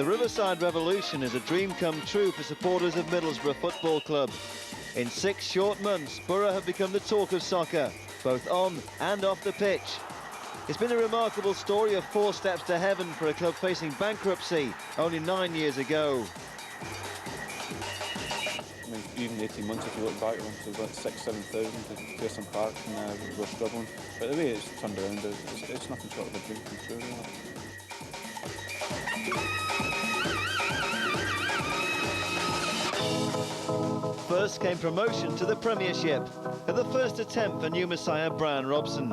The Riverside Revolution is a dream come true for supporters of Middlesbrough Football Club. In 6 short months, Borough have become the talk of soccer, both on and off the pitch. It's been a remarkable story of 4 steps to heaven for a club facing bankruptcy only 9 years ago. I mean, even 18 months if you look back, it was like 6,000-7,000 to play some parks and we were struggling. But the way it's turned around, it's nothing short of a dream come true, really. First came promotion to the Premiership at the first attempt for new Messiah Brian Robson.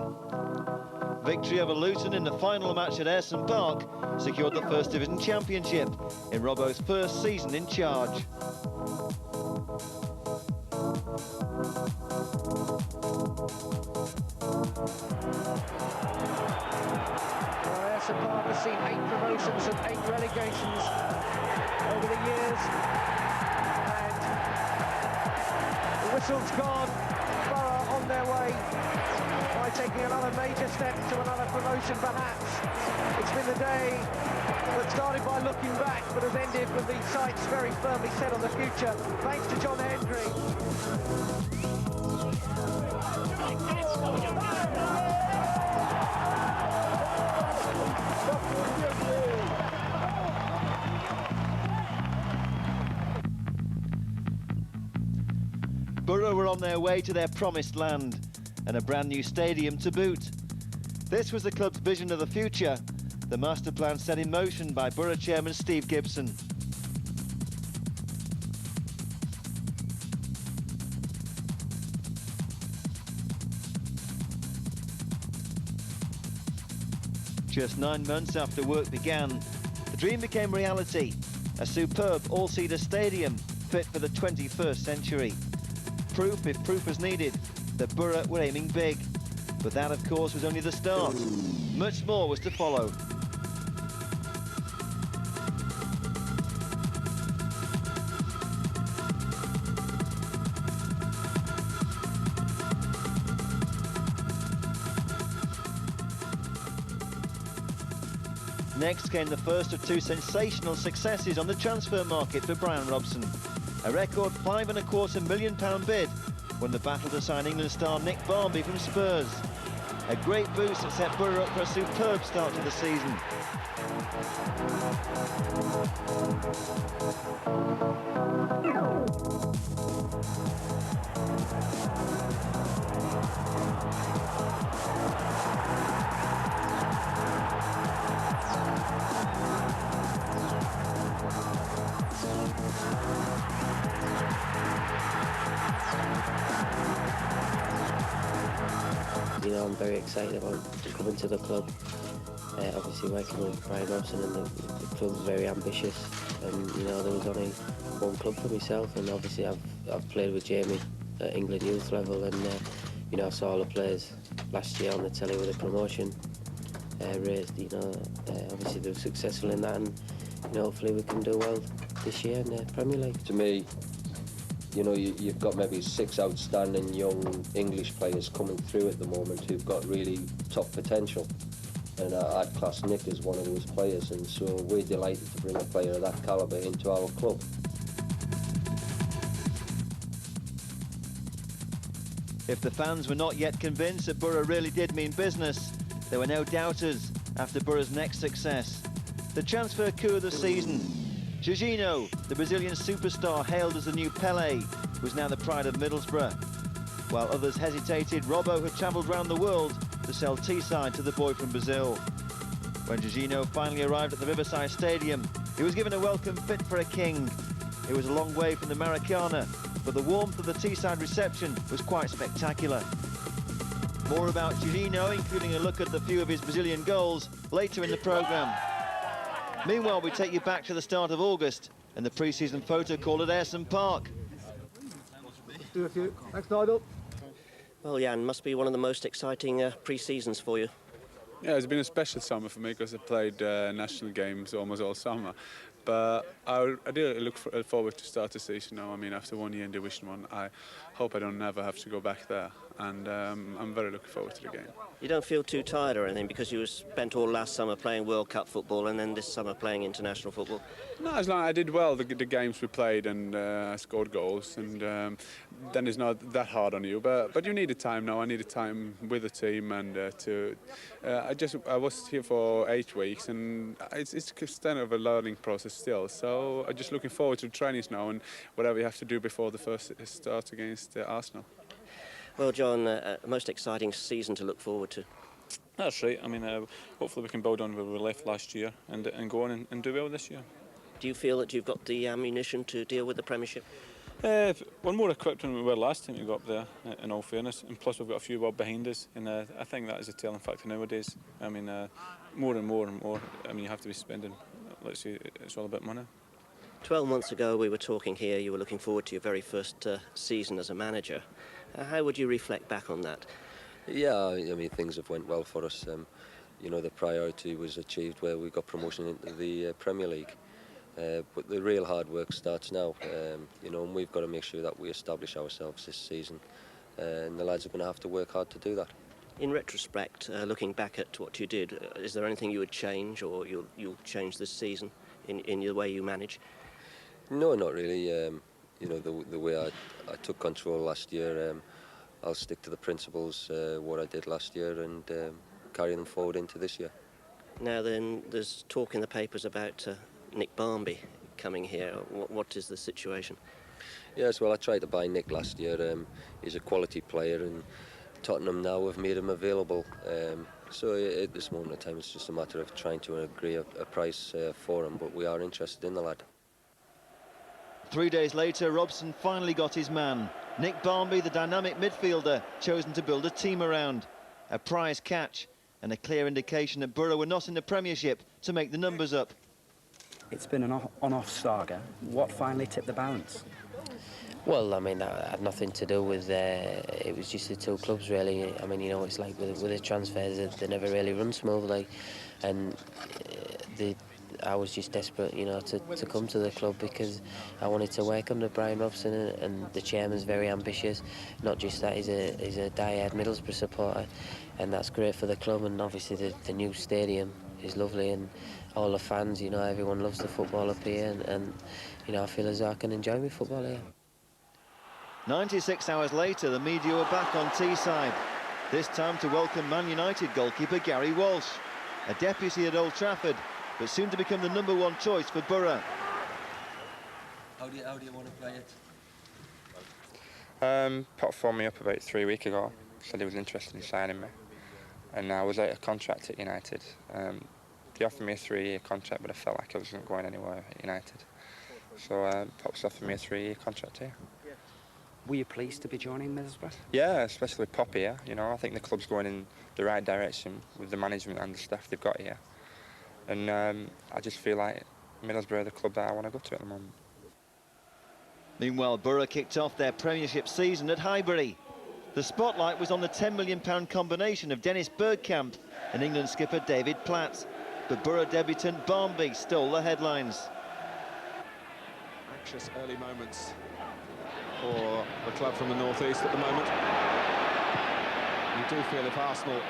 Victory over Luton in the final match at Ayresome Park secured the First Division Championship in Robbo's first season in charge. Ayresome Park has seen 8 promotions and 8 relegations over the years. The whistle's gone, Borough on their way by taking another major step to another promotion perhaps. It's been the day that started by looking back but has ended with the sights very firmly set on the future, thanks to John Hendry. Borough were on their way to their promised land and a brand new stadium to boot. This was the club's vision of the future, the master plan set in motion by Borough chairman Steve Gibson. Just 9 months after work began, the dream became reality, a superb all-seater stadium fit for the 21st century. Proof, if proof was needed, that Borough were aiming big. But that, of course, was only the start. Much more was to follow. Next came the first of 2 sensational successes on the transfer market for Brian Robson. A record £5.25 million bid won the battle to sign England star Nick Barmby from Spurs. A great boost that set Borough up for a superb start to the season. You know, I'm very excited about coming to the club. Obviously working with Brian Robson, and the club's very ambitious. And you know, there was only one club for myself, and obviously I've played with Jamie at England youth level, and you know, I saw all the players last year on the telly with the promotion raised. You know, obviously they were successful in that, and you know, hopefully we can do well this year in the Premier League. To me, you know, you've got maybe 6 outstanding young English players coming through at the moment who've got really top potential. And I'd class Nick as one of those players, and so we're delighted to bring a player of that calibre into our club. If the fans were not yet convinced that Borough really did mean business, there were no doubters after Borough's next success. The transfer coup of the season. Juninho, the Brazilian superstar hailed as the new Pelé, was now the pride of Middlesbrough. While others hesitated, Robbo had travelled round the world to sell Teesside to the boy from Brazil. When Juninho finally arrived at the Riverside Stadium, he was given a welcome fit for a king. It was a long way from the Maracana, but the warmth of the Teesside reception was quite spectacular. More about Juninho, including a look at the few of his Brazilian goals, later in the programme. Meanwhile, we take you back to the start of August and the pre-season photo call at Ayresome Park. Do a few. Thanks, Nigel. Well, Jan, must be one of the most exciting pre-seasons for you. Yeah, it's been a special summer for me because I played national games almost all summer. But I do look forward to start the season now. I mean, after 1 year in Division 1, I hope I don't never have to go back there. And I'm very looking forward to the game. You don't feel too tired or anything because you spent all last summer playing World Cup football and then this summer playing international football? No, as long as I did well the games we played and I scored goals, and then it's not that hard on you. But you need a time now. I need a time with the team, and I was here for 8 weeks, and it's kind of a learning process still. So I'm just looking forward to trainings now and whatever you have to do before the first start against Arsenal. Well, John, a most exciting season to look forward to. That's right. I mean, hopefully we can build on where we left last year and go on and do well this year. Do you feel that you've got the ammunition to deal with the Premiership? We're more equipped than we were last time we got up there, in all fairness, and plus we've got a few well behind us, and I think that is a telling factor nowadays. I mean, more and more, I mean, you have to be spending, let's say, it's all about money. 12 months ago we were talking here, you were looking forward to your very first season as a manager. How would you reflect back on that? Yeah, I mean, things have went well for us. You know, the priority was achieved where we got promotion into the Premier League. But the real hard work starts now, you know, and we've got to make sure that we establish ourselves this season. And the lads are going to have to work hard to do that. In retrospect, looking back at what you did, is there anything you would change or you'll change this season in the way you manage? No, not really. You know, the way I took control last year, I'll stick to the principles, what I did last year, and carry them forward into this year. Now then, there's talk in the papers about Nick Barmby coming here. What is the situation? Yes, well, I tried to buy Nick last year. He's a quality player, and Tottenham now have made him available. So at this moment in time, it's just a matter of trying to agree a price for him, but we are interested in the lad. 3 days later, Robson finally got his man. Nick Barmby, the dynamic midfielder, chosen to build a team around. A prize catch and a clear indication that Borough were not in the Premiership to make the numbers up. It's been an on-off saga. What finally tipped the balance? Well, I mean, that had nothing to do with, it was just the two clubs, really. I mean, you know, it's like with the transfers, they never really run smoothly. And I was just desperate, you know, to come to the club because I wanted to work under Brian Robson, and the chairman's very ambitious. Not just that, he's a die-hard Middlesbrough supporter, and that's great for the club. And obviously the new stadium is lovely, and all the fans, you know, everyone loves the football up here, and you know, I feel as though I can enjoy my football here. 96 hours later, the media were back on Teesside, this time to welcome Man United goalkeeper Gary Walsh, a deputy at Old Trafford, but soon to become the #1 choice for Borough. How do you want to play it? Pop phoned me up about 3 weeks ago, said he was interested in signing me, and I was out of contract at United. They offered me a 3-year contract, but I felt like I wasn't going anywhere at United. So Pop's offered me a 3-year contract here. Were you pleased to be joining Middlesbrough? Yeah, especially Pop here. You know, I think the club's going in the right direction with the management and the staff they've got here. And I just feel like Middlesbrough are the club that I want to go to at the moment. Meanwhile, Borough kicked off their Premiership season at Highbury. The spotlight was on the £10 million combination of Dennis Bergkamp and England skipper David Platt. But Borough debutant Barmby stole the headlines. Anxious early moments for the club from the northeast at the moment. You do feel if Arsenal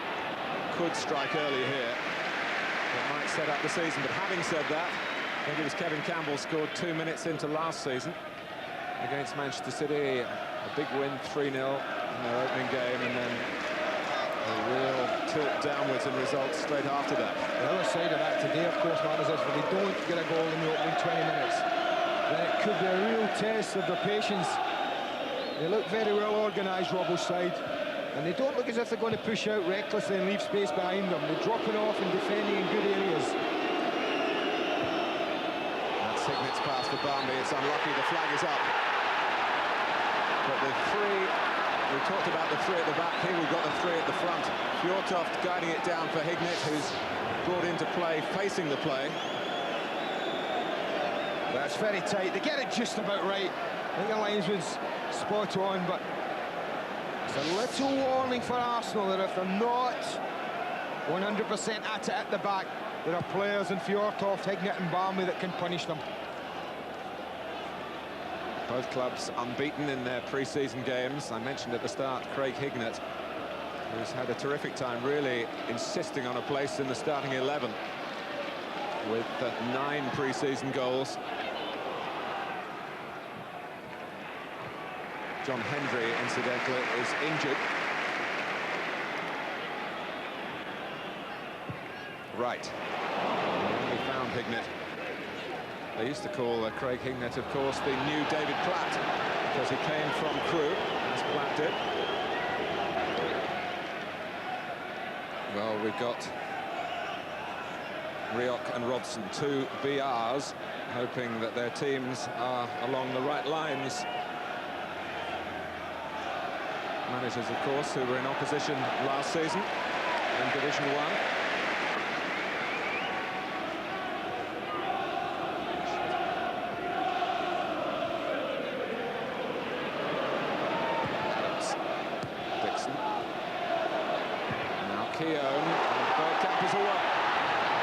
could strike early here, it might set up the season. But having said that, I think it was Kevin Campbell scored 2 minutes into last season against Manchester City. A big win, 3-0 in their opening game, and then a real tilt downwards in results straight after that. The other side of that today, of course, man, is if they don't get a goal in the opening 20 minutes, then it could be a real test of their patience. They look very well organised, Robbo's side, and they don't look as if they're going to push out recklessly and leave space behind them. They're dropping off and defending in good areas. That's Hignett's pass for Barmby. It's unlucky, the flag is up. But the three, we talked about the three at the back, here we've got the three at the front. Fjortoft guiding it down for Hignett, who's brought into play, facing the play. That's very tight. They get it just about right. I think the linesman's spot on, but it's a little warning for Arsenal that if they're not 100% at it at the back. There are players in Fjortoft, Hignett and Barnley that can punish them. Both clubs unbeaten in their pre-season games. I mentioned at the start Craig Hignett, who's had a terrific time really insisting on a place in the starting 11 with 9 pre-season goals. John Hendry, incidentally, is injured. Right. We found Hignett. They used to call Craig Hignett, of course, the new David Platt, because he came from Crewe, as Platt did. Well, we've got Rioch and Robson, 2 BRs, hoping that their teams are along the right lines. Managers, of course, who were in opposition last season in Division 1. Dixon. Now Keown, and Bergkamp is away.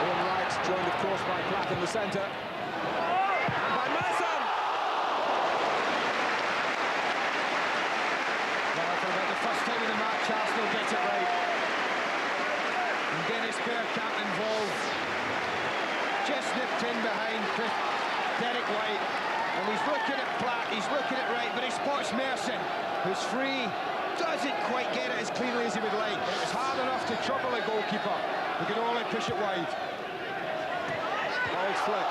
Ian Wright, joined, of course, by Platt in the centre. By Mason! Well, for about the first time in the match, Arsenal get it right. And Dennis Bergkamp involved. Just nipped in behind Derek White. And he's looking at Platt, he's looking at Wright, but he spots Merson, who's free. Doesn't quite get it as cleanly as he would like. It was hard enough to trouble a goalkeeper. He could only push it wide. Old flick.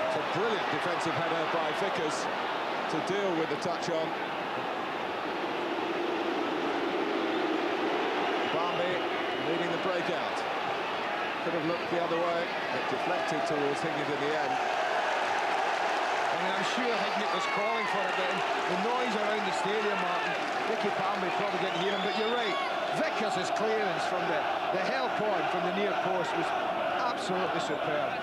It's a brilliant defensive header by Vickers to deal with the touch on. Barnby leading the breakout. Could have looked the other way, but deflected towards Hignett in the end. I mean, I'm sure Hignett was calling for it, but the noise around the stadium, Martin, Ricky Barnby probably didn't hear him, but you're right. Vickers' clearance from the hell point from the near post was absolutely superb.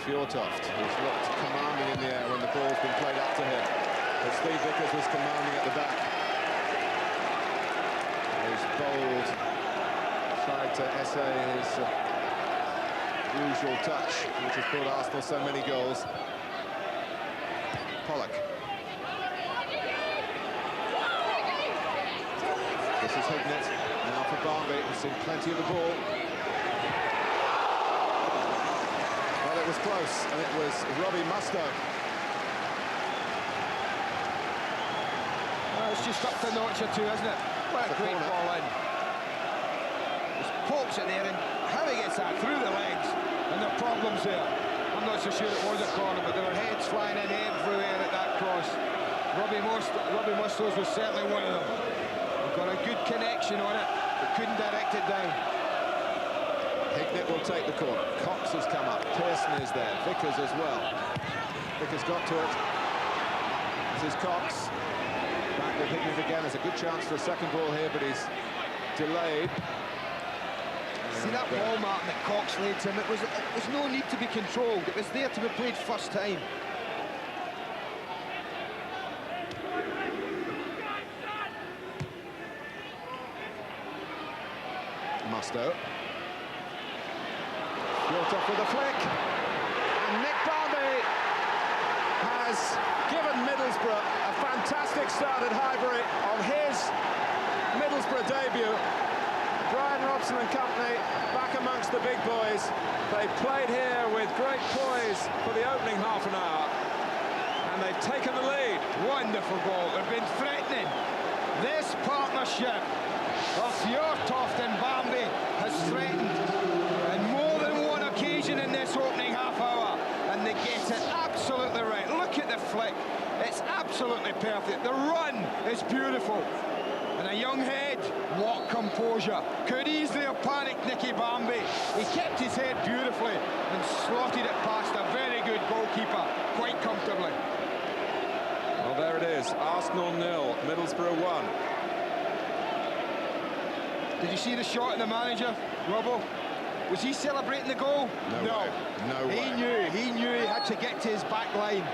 Fjortoft, who's looked commanding in the air when the ball's been played up to him. But Steve Vickers was commanding at the back. He's bold, tried to essay his usual touch, which has brought Arsenal so many goals. Pollock. This is Hignett, now for Barnby, who's seen plenty of the ball. Well, it was close, and it was Robbie Mustoe. Well, it's just up to a notch or two, isn't it? What a great ball in. Just pokes it there, and how he gets that through the legs, and the problems there. I'm not so sure it was a corner, but there were heads flying in everywhere at that cross. Robbie Mustoe's was certainly one of them. Got a good connection on it, but couldn't direct it down. Hignett will take the corner. Cox has come up. Pearson is there. Vickers as well. Vickers got to it. This is Cox. Back with Hignett again. There's a good chance for a second ball here, but he's delayed. See that ball, Martin, that Cox laid to him? It was no need to be controlled. It was there to be played first time. Mustoe. Fjortoft with a flick. And Nick Barnby has given Middlesbrough a fantastic start at Highbury on his Middlesbrough debut. Brian Robson and company back amongst the big boys. They played here with great poise for the opening half an hour. And they've taken the lead. Wonderful goal. They've been threatening. This partnership of Fjortoft and Barnby has threatened on more than one occasion in this opening half hour, and they get it absolutely right. Look at the flick, it's absolutely perfect. The run is beautiful, and a young head, what composure. Could easily have panicked Nicky Barnby. He kept his head beautifully and slotted it past a very good goalkeeper quite comfortably. Well, there it is. Arsenal 0, Middlesbrough 1. Did you see the shot of the manager, Robbo? Was he celebrating the goal? No way. He knew he had to get to his back line.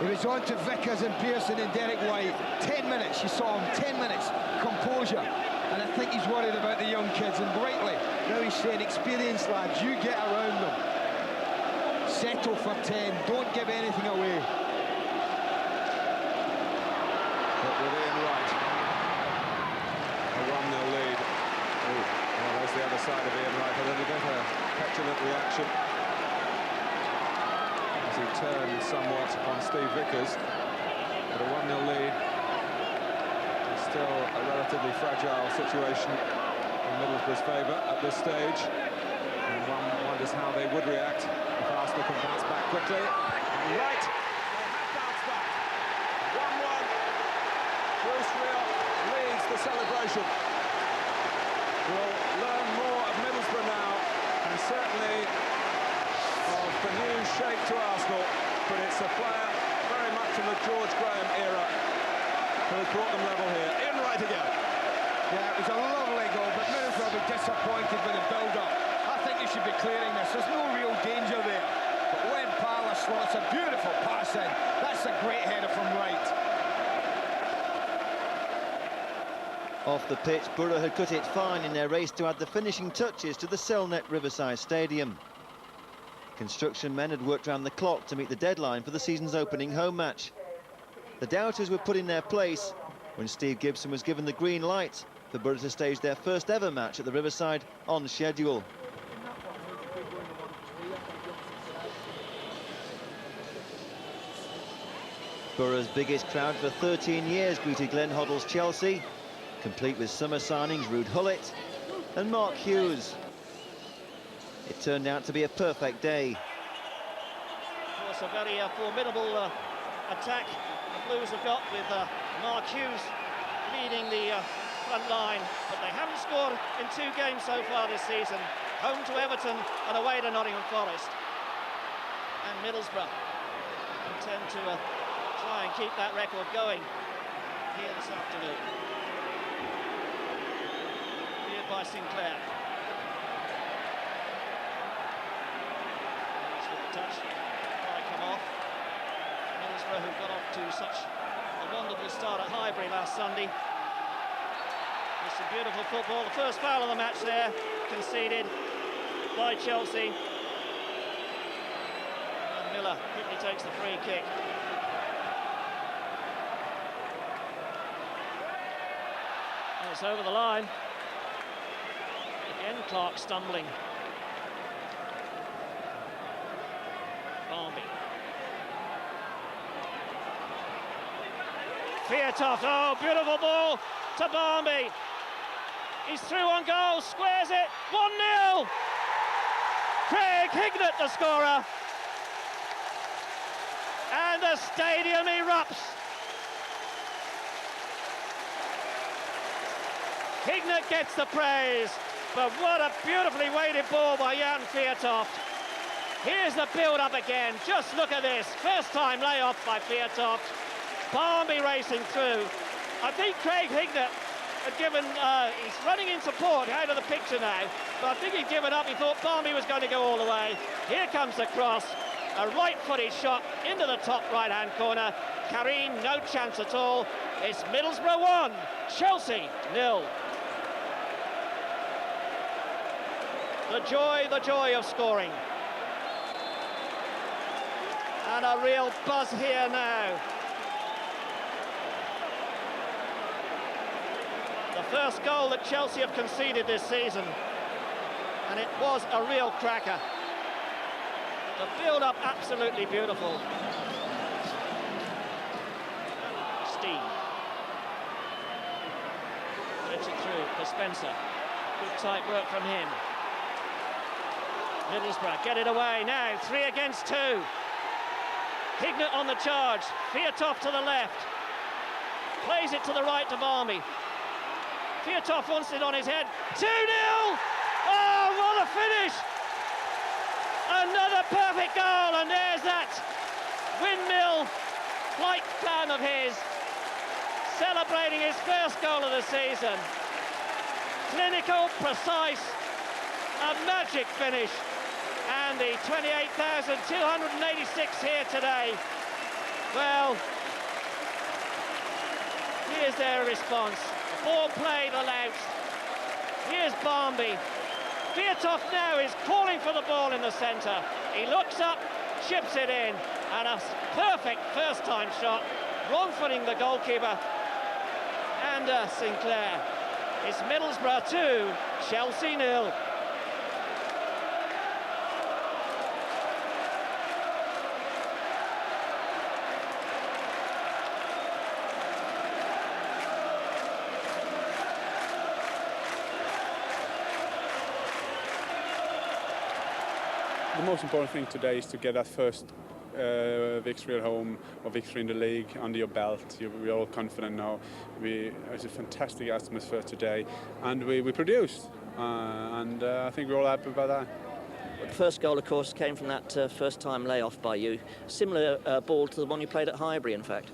He was on to Vickers and Pearson and Derek White. 10 minutes, you saw him, 10 minutes, composure. And I think he's worried about the young kids, and rightly. Now he's saying, experienced lads, you get around them. Settle for 10, don't give anything away. But with Ian Wright, a 1-0 lead. Oh, well, there's the other side of Ian Wright, a little bit, a petulant reaction. As he turned somewhat on Steve Vickers. But a 1-0 lead. It's still a relatively fragile situation in Middlesbrough's favour at this stage. And one wonders how they would react if Arsenal can bounce back quickly. And Wright, they have bounced back. 1-1. Bruce Rioch leads the celebration. We'll learn more of Middlesbrough now, and certainly of the new shape to Arsenal, but it's a player very much in the George Graham era who has brought them level here. Ian Wright again. Yeah, it was a lovely goal, but Middlesbrough will be disappointed with the build-up. I think you should be clearing this. There's no real danger there. But when Palace slots a beautiful pass in, that's a great header from Wright. Off the pitch, Borough had cut it fine in their race to add the finishing touches to the Cellnet Riverside Stadium. Construction men had worked round the clock to meet the deadline for the season's opening home match. The doubters were put in their place when Steve Gibson was given the green light for Borough to stage their first ever match at the Riverside on schedule. Borough's biggest crowd for 13 years greeted Glenn Hoddle's Chelsea, complete with summer signings Ruud Gullit and Mark Hughes. It turned out to be a perfect day. Of course, a very formidable attack the Blues have got with Mark Hughes leading the front line, but they haven't scored in 2 games so far this season. Home to Everton and away to Nottingham Forest. And Middlesbrough intend to try and keep that record going here this afternoon. Cleared by Sinclair. Touch, try come off. Middlesbrough, who got off to such a wonderful start at Highbury last Sunday. There's some beautiful football. The first foul of the match there, conceded by Chelsea. And Miller quickly takes the free kick. And it's over the line. Again, Clark stumbling. Barmby. Fiatoft, oh, beautiful ball to Barmby. He's through on goal, squares it, 1-0. Craig Hignett, the scorer. And the stadium erupts. Hignett gets the praise, but what a beautifully weighted ball by Jan Fiatoft. Here's the build-up again. Just look at this. First time layoff by Fiatoft. Barmby racing through. I think Craig Hignett had given... he's running in support out of the picture now, but I think he'd given up. He thought Barmby was going to go all the way. Here comes the cross. A right-footed shot into the top right-hand corner. Karim, no chance at all. It's Middlesbrough 1, Chelsea 0. The joy of scoring. And a real buzz here now. The first goal that Chelsea have conceded this season, and it was a real cracker. The build-up absolutely beautiful. Steen. Gets it through for Spencer. Good tight work from him. Middlesbrough get it away now, 3 against 2. Hignett on the charge, Fiatoft to the left. Plays it to the right to Barmby. Fiatoft wants it on his head. 2-0! Oh, what a finish! Another perfect goal, and there's that windmill flight plan of his. Celebrating his first goal of the season. Clinical, precise, a magic finish. And the 28,286 here today Well, here's their response. Ball played allowed. Here's Barmby. Fiatov now is calling for the ball in the centre. He looks up, chips it in, and a perfect first-time shot, wrong-footing the goalkeeper. And Sinclair. It's Middlesbrough 2, Chelsea 0. The most important thing today is to get that first victory at home or victory in the league under your belt. We're all confident now. It's a fantastic atmosphere today, and we produced, and I think we're all happy about that. The first goal, of course, came from that first-time layoff by you. Similar ball to the one you played at Highbury, in fact.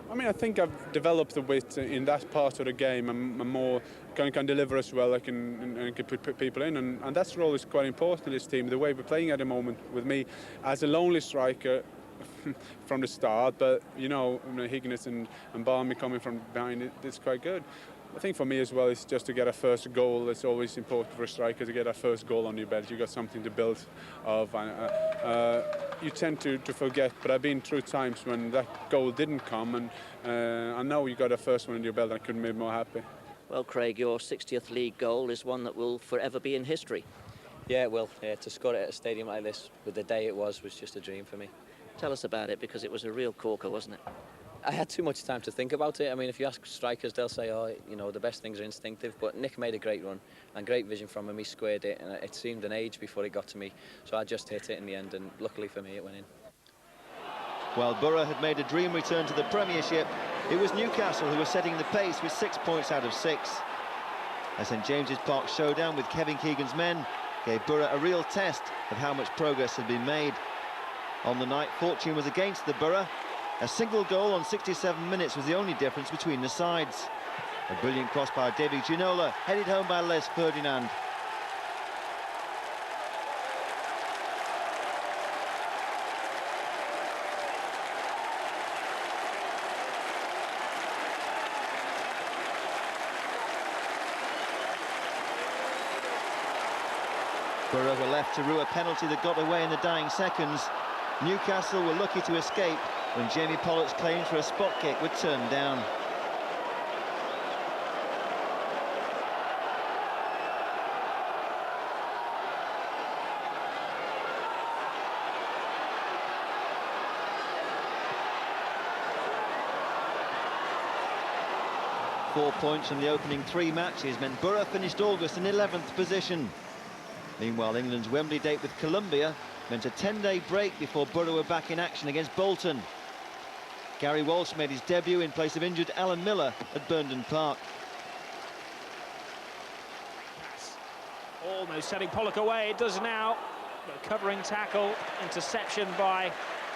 I mean, I think I've developed the wit in that part of the game. I'm more can deliver as well. I can put people in, and that's role is quite important in this team. The way we're playing at the moment with me as a lonely striker from the start, but you know, Higgins and Barmby coming from behind, it's quite good. I think for me as well, it's just to get a first goal. It's always important for a striker to get a first goal on your belt. You got something to build of. You tend to forget, but I've been through times when that goal didn't come, and I know you got a first one in your belt, and I couldn't be more happy. Well, Craig, your 60th league goal is one that will forever be in history. Yeah, it will. Yeah, to score it at a stadium like this, with the day it was just a dream for me. Tell us about it, because it was a real corker, wasn't it? I had too much time to think about it. I mean, if you ask strikers, they'll say, oh, you know, the best things are instinctive, but Nick made a great run and great vision from him. He squared it, and it seemed an age before it got to me, so I just hit it in the end, and luckily for me, it went in. While Borough had made a dream return to the Premiership, it was Newcastle who were setting the pace with 6 points out of 6. A St James's Park showdown with Kevin Keegan's men gave Borough a real test of how much progress had been made. On the night, fortune was against the Borough. A single goal on 67 minutes was the only difference between the sides. A brilliant cross by David Juninho, headed home by Les Ferdinand. Borough were left to rue a penalty that got away in the dying seconds. Newcastle were lucky to escape when Jamie Pollock's claims for a spot kick were turned down. Four points from the opening 3 matches meant Borough finished August in 11th position. Meanwhile, England's Wembley date with Colombia meant a 10-day break before Borough were back in action against Bolton. Gary Walsh made his debut in place of injured Alan Miller at Burnden Park. Almost setting Pollock away, it does now. But covering tackle, interception by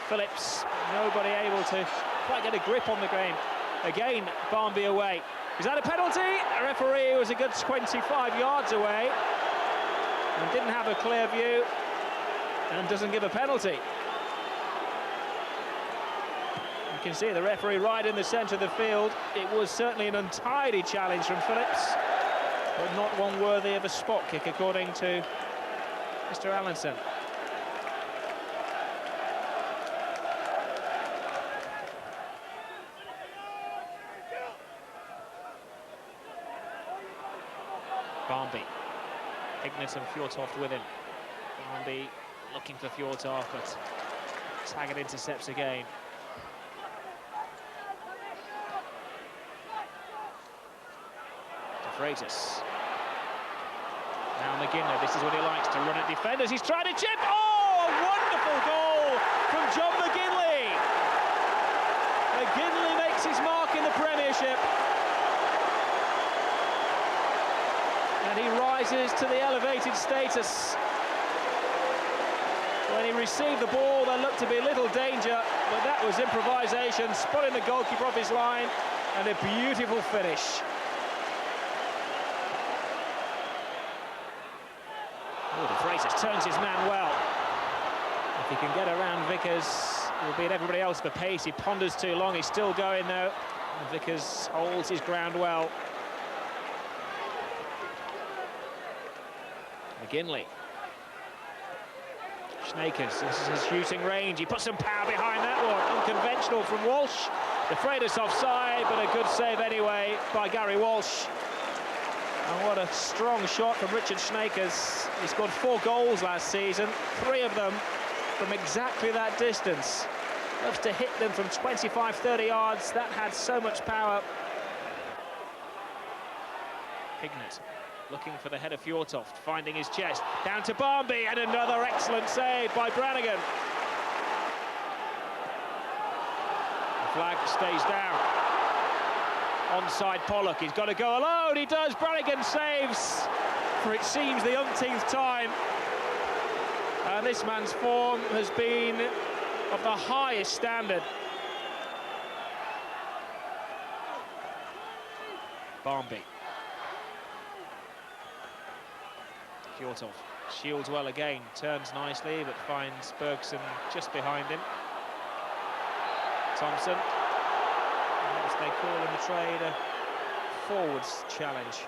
Phillips. Nobody able to quite get a grip on the game. Again, Barmby away. Is that a penalty? The referee was a good 25 yards away and didn't have a clear view and doesn't give a penalty. You can see the referee right in the centre of the field. It was certainly an untidy challenge from Phillips, but not one worthy of a spot kick, according to Mr. Allenson. Barmby. Hignett and Fjortoft with him. Barmby looking for Fjortoft, but Taggart intercepts again. De Freitas. Now McGinley, this is what he likes, to run at defenders. He's trying to chip. Oh, a wonderful goal from John McGinley. McGinley makes his mark in the Premiership. And he rises to the elevated status. When he received the ball, there looked to be little danger, but that was improvisation, spotting the goalkeeper off his line, and a beautiful finish. Oh, De Freitas turns his man well. If he can get around Vickers, He'll beat everybody else for pace. He ponders too long. He's still going though. And Vickers holds his ground well. McGinley. Snakers, this is his shooting range. He puts some power behind that one. Unconventional from Walsh. The Freitas offside, but a good save anyway by Gary Walsh. And what a strong shot from Richard Snakers. He scored 4 goals last season, 3 of them from exactly that distance. Loves to hit them from 25, 30 yards. That had so much power. Hignett looking for the head of Fjortoft, finding his chest. Down to Barmby, and another excellent save by Brannigan. The flag stays down. Onside Pollock, he's got to go alone. He does. Brannigan saves for it seems the umpteenth time. And this man's form has been of the highest standard. Barmby. Fjortoft shields well again, turns nicely, but finds Bergson just behind him. Thompson, as they call in the trade, a forwards challenge.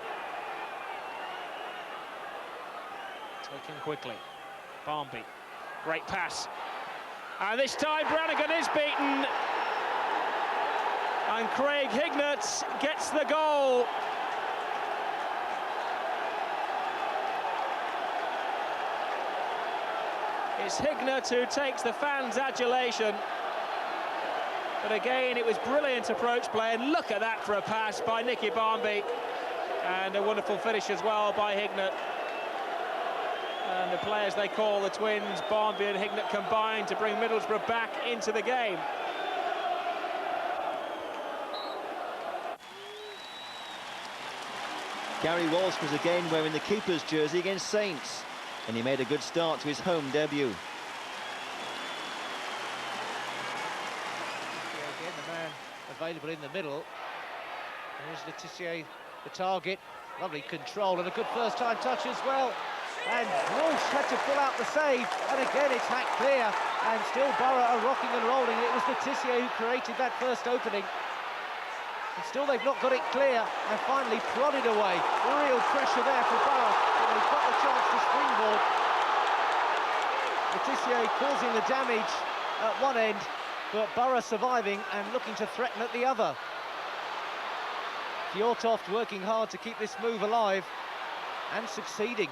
Taken quickly. Barmby, great pass. And this time Brannigan is beaten. And Craig Hignett gets the goal. It's Hignett who takes the fans' adulation. But again, it was brilliant approach play, and look at that for a pass by Nicky Barmby. And a wonderful finish as well by Hignett. And the players they call the twins, Barmby and Hignett, combined to bring Middlesbrough back into the game. Gary Walsh was again wearing the keeper's jersey against Saints, and he made a good start to his home debut. Again, the man available in the middle. Here's Le Tissier, the target. Lovely control and a good first-time touch as well. And Walsh had to pull out the save, and again it's hacked clear. And still Borough are rocking and rolling. It was Le Tissier who created that first opening. And still they've not got it clear, and finally prodded away. Real pressure there for Borough, but they've got the chance to springboard. Le Tissier causing the damage at one end, but Borough surviving and looking to threaten at the other. Fjortoft working hard to keep this move alive, and succeeding.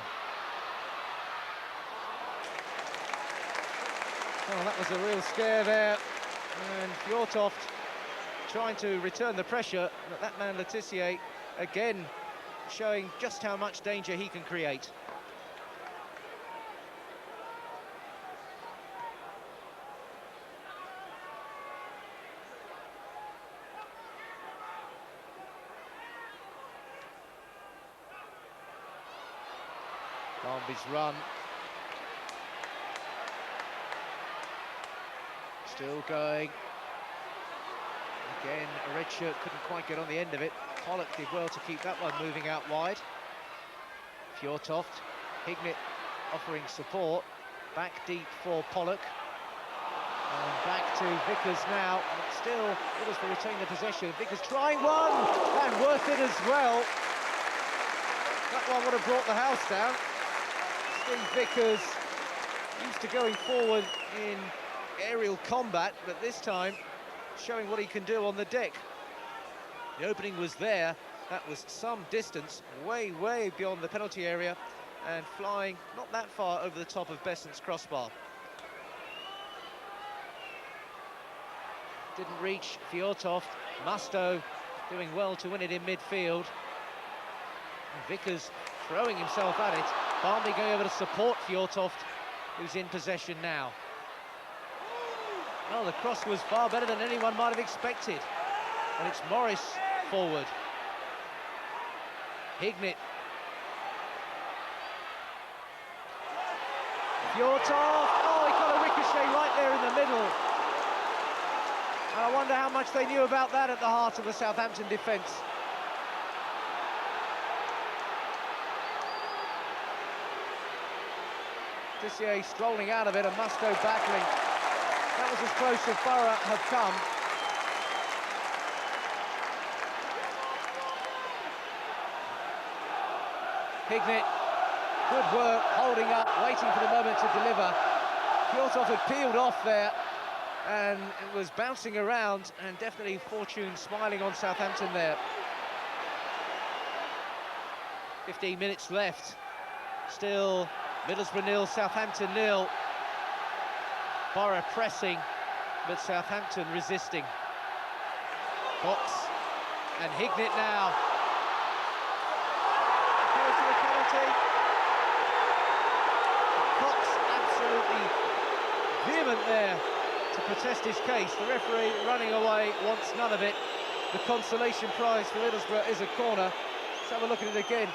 Oh, that was a real scare there, and Fjortoft trying to return the pressure, but that man Le Tissier again showing just how much danger he can create. Barmby's run. Still going. Again, a red shirt couldn't quite get on the end of it. Pollock did well to keep that one moving out wide. Fjortoft, Hignett offering support. Back deep for Pollock. And back to Vickers now. And still, Middlesbrough retain the possession. Vickers trying one, and worth it as well. That one would have brought the house down. Steve Vickers used to going forward in aerial combat, but this time showing what he can do on the deck. The opening was there. That was some distance, way beyond the penalty area, and flying not that far over the top of Besant's crossbar. Didn't reach Fjortoft. Musto doing well to win it in midfield. And Vickers throwing himself at it. Barmby going over to support Fjortoft, who's in possession now. Well, the cross was far better than anyone might have expected. And it's Morris forward. Hignett. Fjortoft. Oh, he got a ricochet right there in the middle. And I wonder how much they knew about that at the heart of the Southampton defence. Tissier strolling out of it, and Musto battling. That was as close as Borough have come. Hignett, good work, holding up, waiting for the moment to deliver. Fjortoft had peeled off there, and it was bouncing around, and definitely fortune smiling on Southampton there. 15 minutes left. Still Middlesbrough 0, Southampton 0. Borough pressing, but Southampton resisting. Cox and Hignett now. Here's the penalty. Cox absolutely vehement there to protest his case. The referee running away, wants none of it. The consolation prize for Middlesbrough is a corner. Let's have a look at it again.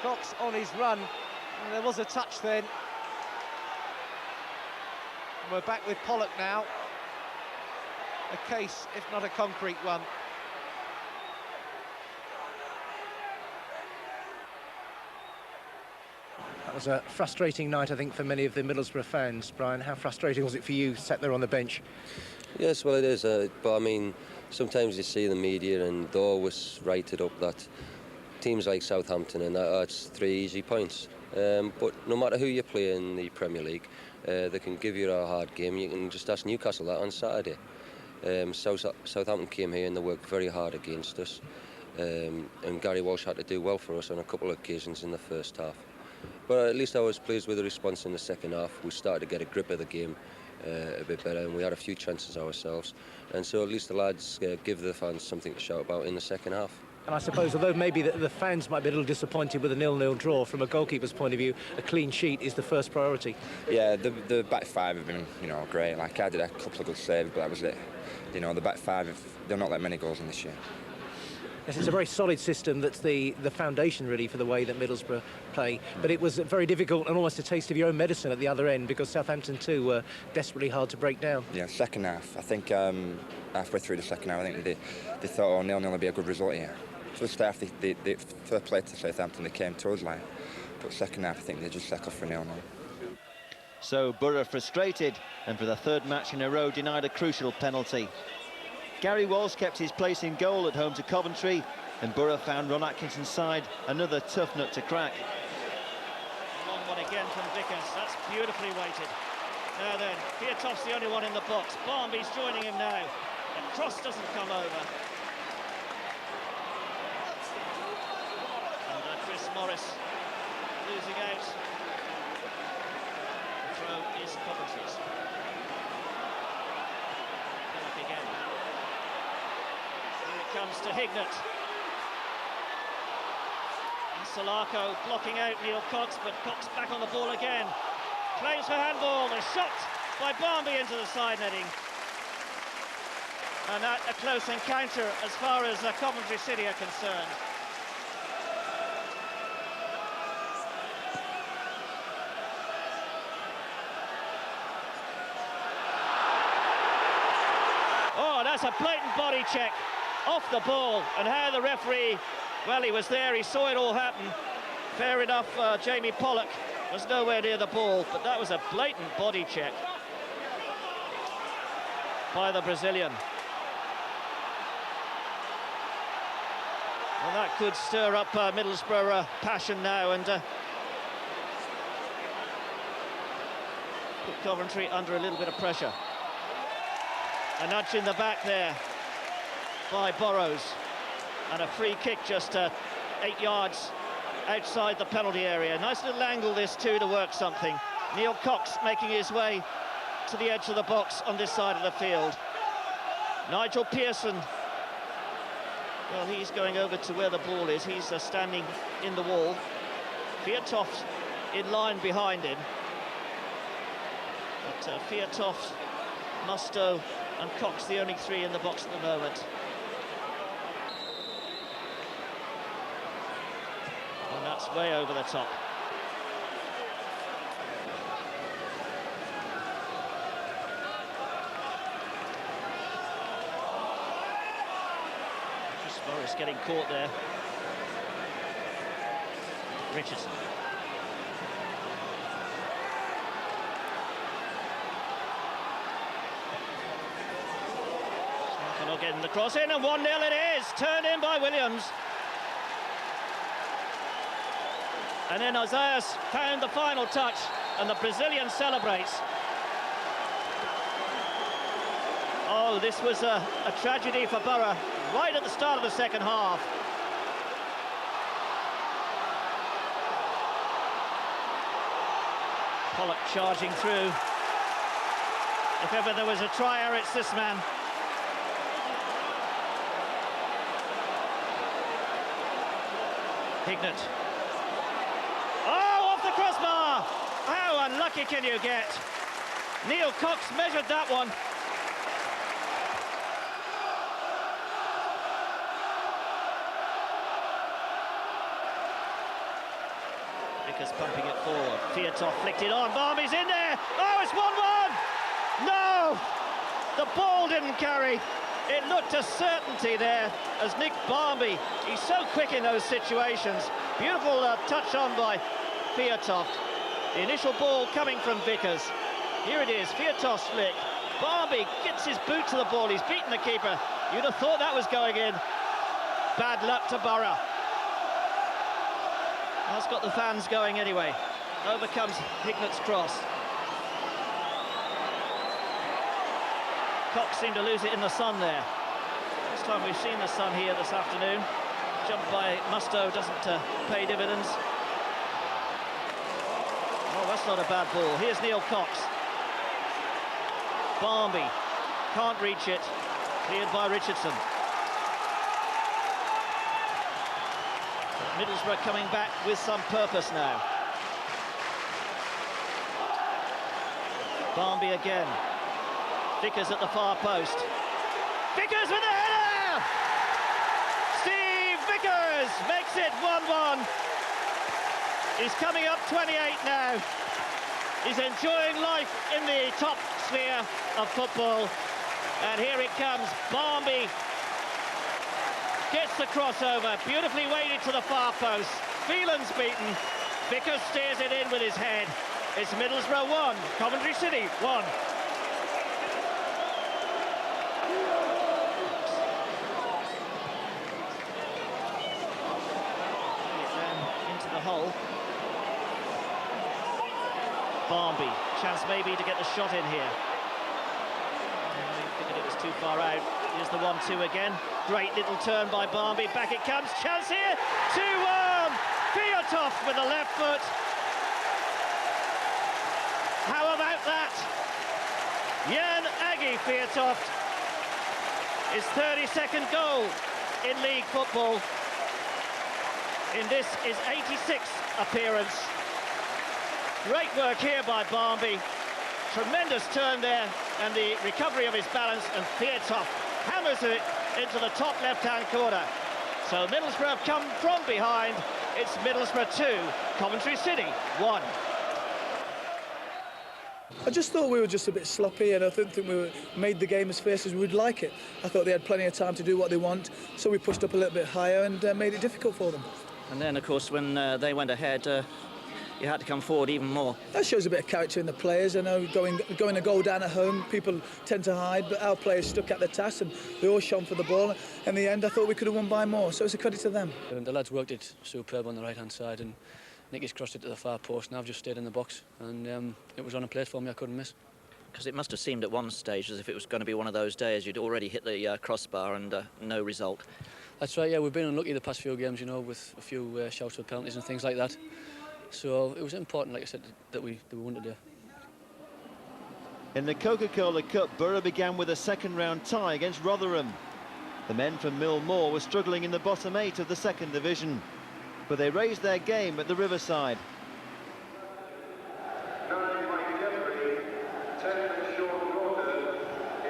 Cox on his run, and there was a touch then. And we're back with Pollock now. A case, if not a concrete one. That was a frustrating night, I think, for many of the Middlesbrough fans. Brian, how frustrating was it for you, sat there on the bench? Yes, well, it is. But I mean, sometimes you see the media and they always write it up that teams like Southampton and that's 3 easy points. But no matter who you play in the Premier League, they can give you a hard game. You can just ask Newcastle that on Saturday. Southampton came here and they worked very hard against us. And Gary Walsh had to do well for us on a couple of occasions in the first half. But at least I was pleased with the response in the second half. We started to get a grip of the game a bit better, and we had a few chances ourselves. And so at least the lads give the fans something to shout about in the second half. And I suppose, although maybe the fans might be a little disappointed with a 0-0 draw, from a goalkeeper's point of view, a clean sheet is the first priority. Yeah, the back five have been, great. Like, I did a couple of good saves, but that was it. The back five, they've not let many goals in this year. Yes, it's a very solid system that's the foundation, really, for the way that Middlesbrough play. But it was very difficult and almost a taste of your own medicine at the other end, because Southampton, too, were desperately hard to break down. Yeah, second half. I think halfway through the second half, I think they thought, 0-0 would be a good result here. First half, they fair play to Southampton, they came to us like. But second half, I think they just settled for 0-0. So Borough frustrated, and for the third match in a row denied a crucial penalty. Gary Walsh kept his place in goal at home to Coventry, and Borough found Ron Atkinson's side another tough nut to crack. Long one again from Vickers. That's beautifully weighted. Now then, Fjortoft's the only one in the box. Barmby's joining him now. The cross doesn't come over. And Chris Morris losing out. The throw is Coventry's. Back again. Here it comes to Hignett. And Salako blocking out Neil Cox, but Cox back on the ball again. Claims for handball. A shot by Barmby into the side netting. And that a close encounter as far as Coventry City are concerned. Oh, that's a blatant body check off the ball, and how the referee, well, he was there, he saw it all happen. Fair enough, Jamie Pollock was nowhere near the ball, but that was a blatant body check by the Brazilian. Well, that could stir up Middlesbrough passion now and put Coventry under a little bit of pressure. A nudge in the back there by Burrows, and a free kick just 8 yards outside the penalty area. Nice little angle this too to work something. Neil Cox making his way to the edge of the box on this side of the field. Nigel Pearson, well, he's going over to where the ball is. He's standing in the wall. Fjortoft in line behind him. But Fjortoft, Musto and Cox, the only three in the box at the moment. And that's way over the top. Chris Morris getting caught there. Richardson. Juninho getting the cross in, and 1-0 it is, turned in by Williams. And then Isaias found the final touch, and the Brazilian celebrates. Oh, this was a tragedy for Borough right at the start of the second half. Pollock charging through. If ever there was a trier, it's this man. Hignett. Oh, off the crossbar! How unlucky can you get? Neil Cox measured that one. Vickers pumping it forward. Fiatov flicked it on. Barmby's in there. Oh, it's 1-1! No! The ball didn't carry. It looked a certainty there as Nick Barmby, he's so quick in those situations. Beautiful touch on by Fiatov. The initial ball coming from Vickers. Here it is, Fiatov's flick. Barmby gets his boot to the ball. He's beaten the keeper. You'd have thought that was going in. Bad luck to Borough. That's got the fans going anyway. Over comes Hignett's cross. Cox seemed to lose it in the sun there. First time we've seen the sun here this afternoon. Jump by Musto doesn't pay dividends. Oh, that's not a bad ball. Here's Neil Cox. Barmby can't reach it. Cleared by Richardson. Middlesbrough coming back with some purpose now. Barmby again. Vickers at the far post. Vickers with the header! Steve Vickers makes it 1-1. He's coming up 28 now. He's enjoying life in the top sphere of football. And here it comes. Barmby gets the crossover, beautifully weighted to the far post. Phelan's beaten. Vickers steers it in with his head. It's Middlesbrough 1, Coventry City 1. Into the hole. Barmby, chance maybe to get the shot in here. I figured it was too far out. Here's the 1-2 again. Great little turn by Barmby. Back it comes. Chance here. 2-1. Fiatov with the left foot. How about that? Jan Agi Fiatov. His 32nd goal in league football. In this is 86th appearance. Great work here by Barmby. Tremendous turn there, and the recovery of his balance, and Fiatov hammers it into the top left-hand corner. So Middlesbrough have come from behind. It's Middlesbrough 2, Coventry City 1. I just thought we were just a bit sloppy, and I didn't think we made the game as fierce as we'd like it. I thought they had plenty of time to do what they want, so we pushed up a little bit higher and made it difficult for them. And then, of course, when they went ahead, you had to come forward even more. That shows a bit of character in the players. I know going a goal down at home, people tend to hide, but our players stuck at the task and they all shone for the ball. In the end, I thought we could have won by more, so it's a credit to them. The lads worked it superb on the right-hand side, and Nicky's crossed it to the far post, and I've just stayed in the box, and it was on a plate for me. I couldn't miss. Because it must have seemed at one stage as if it was going to be one of those days. You'd already hit the crossbar and no result. That's right, yeah, we've been unlucky the past few games, you know, with a few shouts with penalties and things like that. So it was important, like I said, that we won today. In the Coca-Cola Cup, Borough began with a second-round tie against Rotherham. The men from Millmoor were struggling in the bottom 8 of the second division, but they raised their game at the Riverside.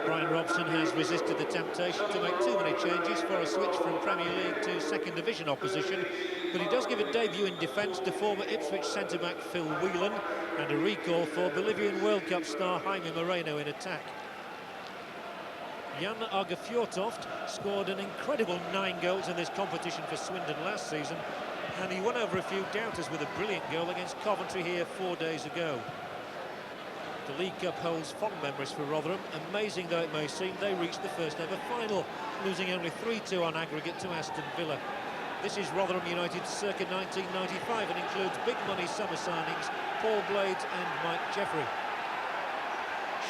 Brian Robson has resisted the temptation to make too many changes for a switch from Premier League to second division opposition, but he does give a debut in defence to former Ipswich centre-back Phil Whelan and a recall for Bolivian World Cup star Jaime Moreno in attack. Jan Agi Fiatov scored an incredible 9 goals in this competition for Swindon last season, and he won over a few doubters with a brilliant goal against Coventry here 4 days ago. The League Cup holds fond memories for Rotherham. Amazing though it may seem, they reached the first ever final, losing only 3-2 on aggregate to Aston Villa. This is Rotherham United circa 1995 and includes big money summer signings, Paul Blades and Mike Jeffrey.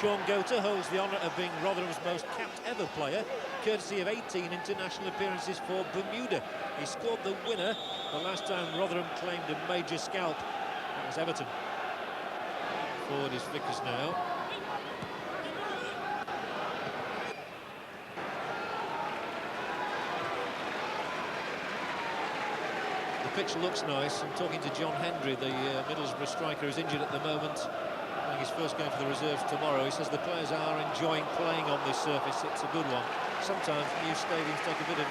Sean Goater holds the honour of being Rotherham's most capped ever player, courtesy of 18 international appearances for Bermuda. He scored the winner the last time Rotherham claimed a major scalp. That was Everton. Forward is Vickers now. The pitch looks nice. I'm talking to John Hendry, the Middlesbrough striker, who's injured at the moment. Playing his first game for the reserves tomorrow. He says the players are enjoying playing on this surface. It's a good one. Sometimes new stadiums take a bit of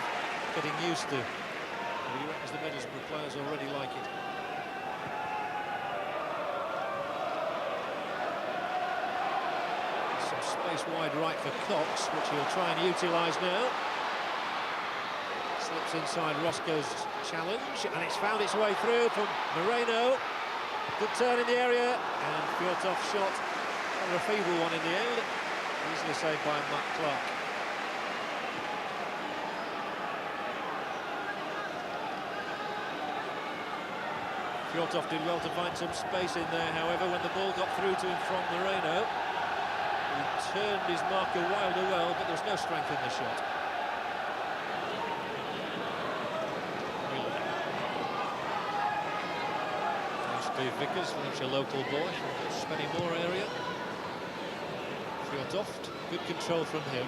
getting used to. But he reckons the Middlesbrough players already like it. Some space wide right for Cox, which he'll try and utilise now. Slips inside Roscoe's challenge, and it's found its way through from Moreno. Good turn in the area, and Fjortoff's shot, rather a feeble one in the end, easily saved by Matt Clark. Fjortoff did well to find some space in there, however, when the ball got through to him from Moreno. He turned his marker Wilder well, but there was no strength in the shot. Steve Vickers, which a local boy from the Spennymoor area. Fjortoff, good control from him.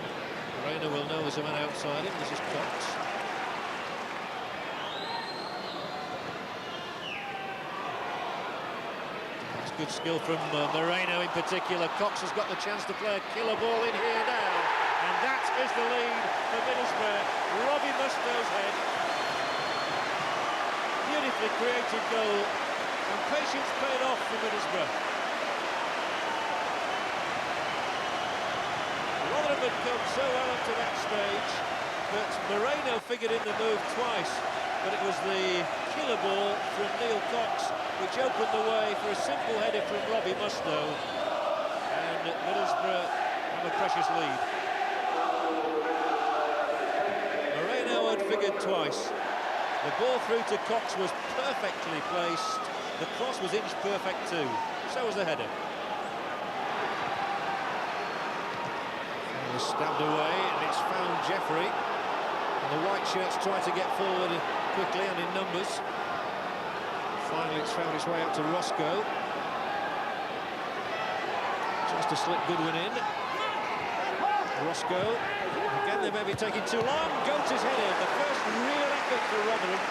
Moreno will know there's a man outside him. This is Cox. That's good skill from Moreno in particular. Cox has got the chance to play a killer ball in here now. And that is the lead for Middlesbrough. Robbie Mustoe's head. Beautifully created goal. And patience paid off for Middlesbrough. Rotherham had come so well up to that stage, but Moreno figured in the move twice, but it was the killer ball from Neil Cox which opened the way for a simple header from Robbie Mustoe, and Middlesbrough have a precious lead. Moreno had figured twice. The ball through to Cox was perfectly placed. The cross was inch perfect too. So was the header. It was stabbed away, and it's found Jeffrey. And the white shirts try to get forward quickly and in numbers. Finally, it's found its way out to Roscoe. Tries to slip Goodwin in. Roscoe. Again, they may be taking too long. Goater's header, the first real effort for Rotherham.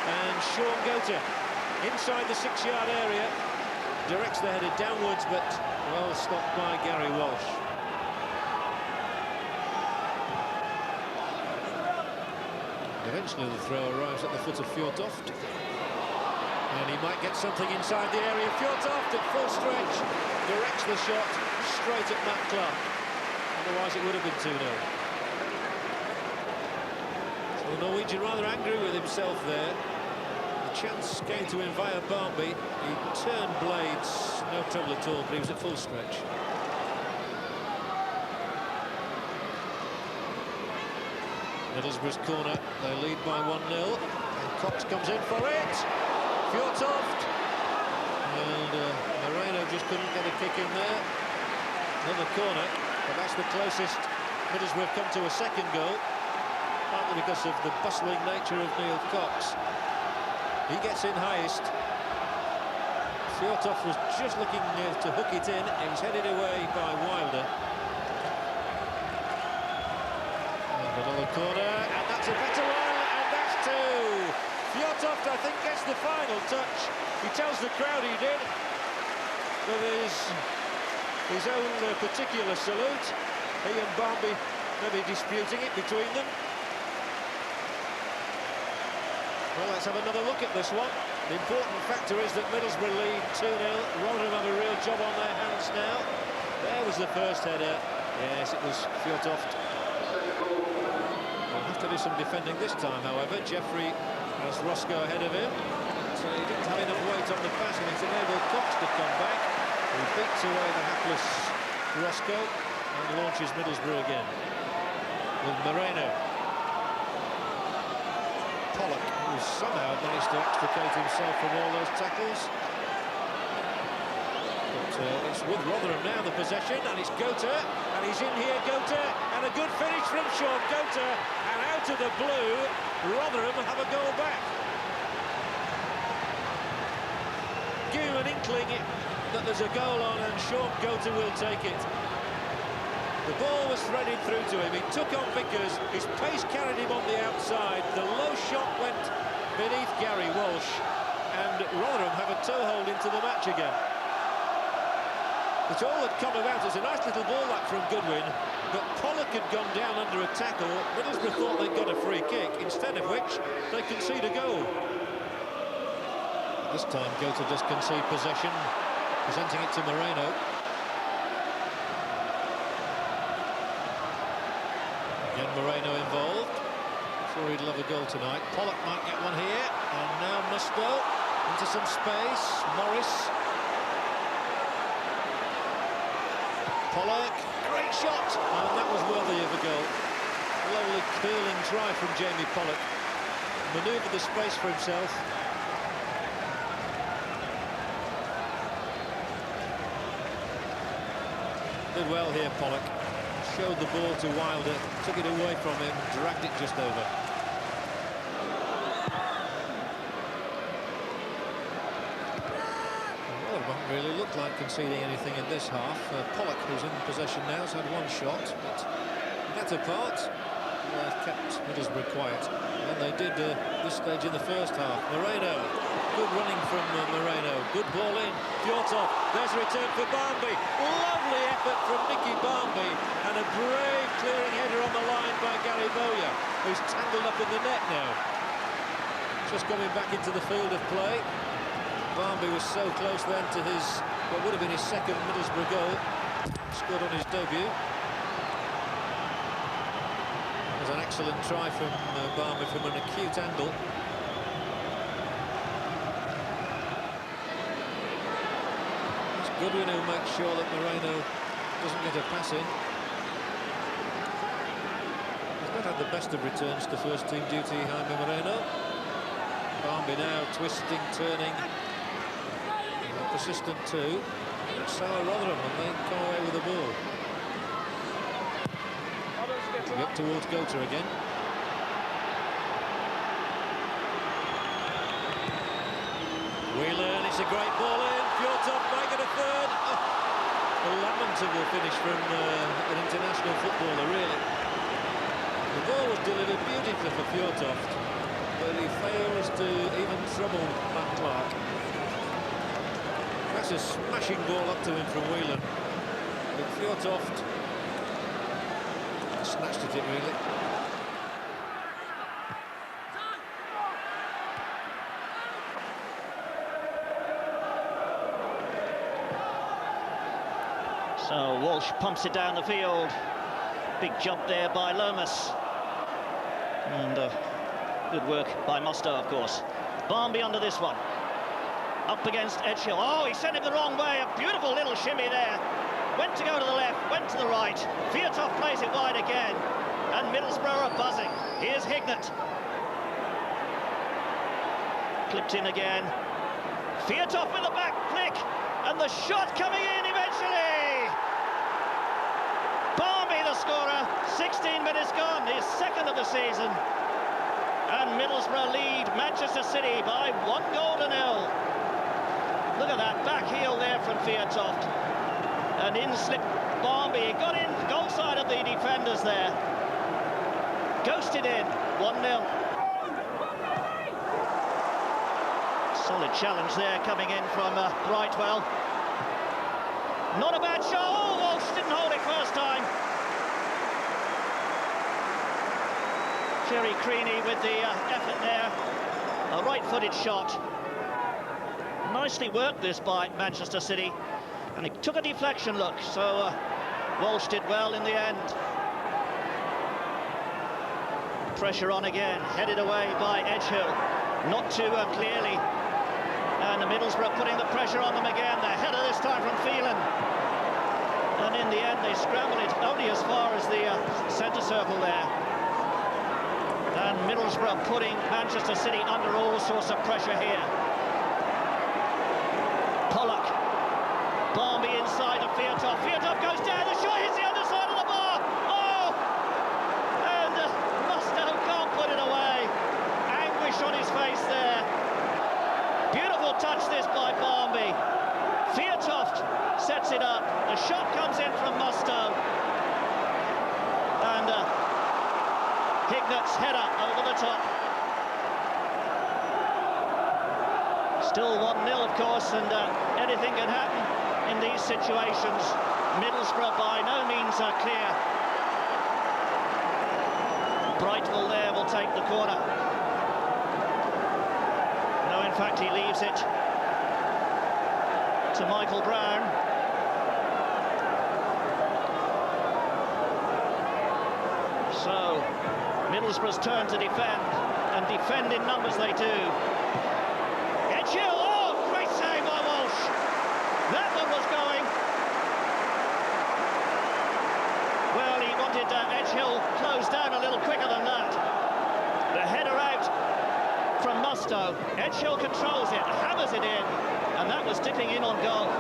And Sean Goater, inside the 6-yard area, directs the header downwards, but well stopped by Gary Walsh. Eventually the throw arrives at the foot of Fjortoff. And he might get something inside the area. Fjortoff at full stretch, directs the shot straight at Matt Clark. Otherwise it would have been 2-0. So the Norwegian rather angry with himself there. Chance came to him via Barmby. He turned Blades, no trouble at all, but he was at full stretch. Middlesbrough's corner, they lead by 1-0. And Cox comes in for it. Fjortoff. And Moreno just couldn't get a kick in there. Another corner, but that's the closest Middlesbrough have come to a second goal. Partly because of the bustling nature of Neil Cox. He gets in highest. Fjortoff was just looking to hook it in. It was headed away by Wilder. And another corner, and that's a better one, and that's 2. Fjortoff, I think, gets the final touch. He tells the crowd he did. With his own particular salute. He and Barmby maybe disputing it between them. Well, let's have another look at this one. The important factor is that Middlesbrough lead 2-0. Rotherham have a real job on their hands now. There was the first header. Yes, it was Fjortoff. They'll have to do some defending this time, however. Jeffrey has Roscoe ahead of him. So he didn't have enough weight on the pass, and it's enabled Cox to come back. He beats away the hapless Roscoe and launches Middlesbrough again with Moreno. Pollock, who somehow managed to extricate himself from all those tackles. But it's with Rotherham now, the possession, and it's Gota, and he's in here, Gota, and a good finish from Sean Gota, and out of the blue, Rotherham have a goal back. Give an inkling that there's a goal on, and Sean Gota will take it. The ball was threaded through to him, he took on Vickers, his pace carried him on the outside, the low shot went beneath Gary Walsh, and Rotherham have a toehold into the match again. It's all that come about. It's a nice little ball that from Goodwin, but Pollock had gone down under a tackle. Middlesbrough thought they'd got a free kick, instead of which they concede a goal. This time Gota does concede possession, presenting it to Moreno. Again Moreno involved. Thought he'd love a goal tonight. Pollock might get one here, and now Musto into some space. Morris. Pollock, great shot, and that was worthy of a goal. Lovely curling try from Jamie Pollock. Manoeuvred the space for himself. Did well here, Pollock. Showed the ball to Wilder, took it away from him, dragged it just over. Really looked like conceding anything in this half. Pollock, who's in possession now, has had one shot, but that apart, kept Middlesbrough quiet. And they did this stage in the first half. Moreno, good running from Moreno, good ball in. Fjortov, there's a return for Barmby. Lovely effort from Nicky Barmby, and a brave clearing header on the line by Gary Bowyer, who's tangled up in the net now. Just coming back into the field of play. Barmby was so close then to his, what would have been his second Middlesbrough goal. Scored on his debut. It was an excellent try from Barmby from an acute angle. It's Goodwin who makes sure that Moreno doesn't get a pass in. He's not had the best of returns to first team duty, Jaime Moreno. Barmby now twisting, turning. Persistent too. So are Rotherham, and they come away with the ball. Up towards Gota again. Whelan, it's a great ball in. Fjortov might get a third. A lamentable finish from an international footballer, really. The ball was delivered beautifully for Fjortov, but he fails to even trouble Matt Clark. That's a smashing ball up to him from Whelan. But Fjortov snatched at it, really. So Walsh pumps it down the field. Big jump there by Lomas. And good work by Musto, of course. Barmby under this one. Up against Edgehill. Oh, he sent him the wrong way. A beautiful little shimmy there. Went to go to the left, went to the right. Fjortov plays it wide again. And Middlesbrough are buzzing. Here's Hignett. Clipped in again. Fjortov with the back flick. And the shot coming in eventually. Barmby the scorer. 16 minutes gone. His second of the season. And Middlesbrough lead Manchester City by 1-0. Look at that, back heel there from Fjortov. And in slipped Barmby. He got in, goal side of the defenders there. Ghosted in, 1-0. Solid challenge there coming in from Brightwell. Not a bad shot. Oh, Walsh didn't hold it first time. Jerry Creaney with the effort there. A right-footed shot. Nicely worked this by Manchester City, and he took a deflection look, so Walsh did well in the end. Pressure on again, headed away by Edgehill, not too clearly, And Middlesbrough putting the pressure on them again. The header this time from Phelan. And in the end, they scrambled it only as far as the centre circle there. And Middlesbrough putting Manchester City under all sorts of pressure here. Pollock. Barmby inside of Fiatov. Fiatov goes down. The shot hits the other side of the bar. Oh! And Mustoe can't put it away. Anguish on his face there. Beautiful touch this by Barmby. Fiatov sets it up. The shot comes in from Mustoe. And Hignat's header over the top. Still 1-0, of course, and anything can happen in these situations. Middlesbrough by no means clear. Brightwell there will take the corner. No, in fact, he leaves it to Michael Brown. So, Middlesbrough's turn to defend, and defend in numbers they do. Edgehill, oh, great save by Walsh. That one was going. Well, he wanted Edgehill closed down a little quicker than that. The header out from Mustoe. Edgehill controls it, hammers it in, and that was dipping in on goal.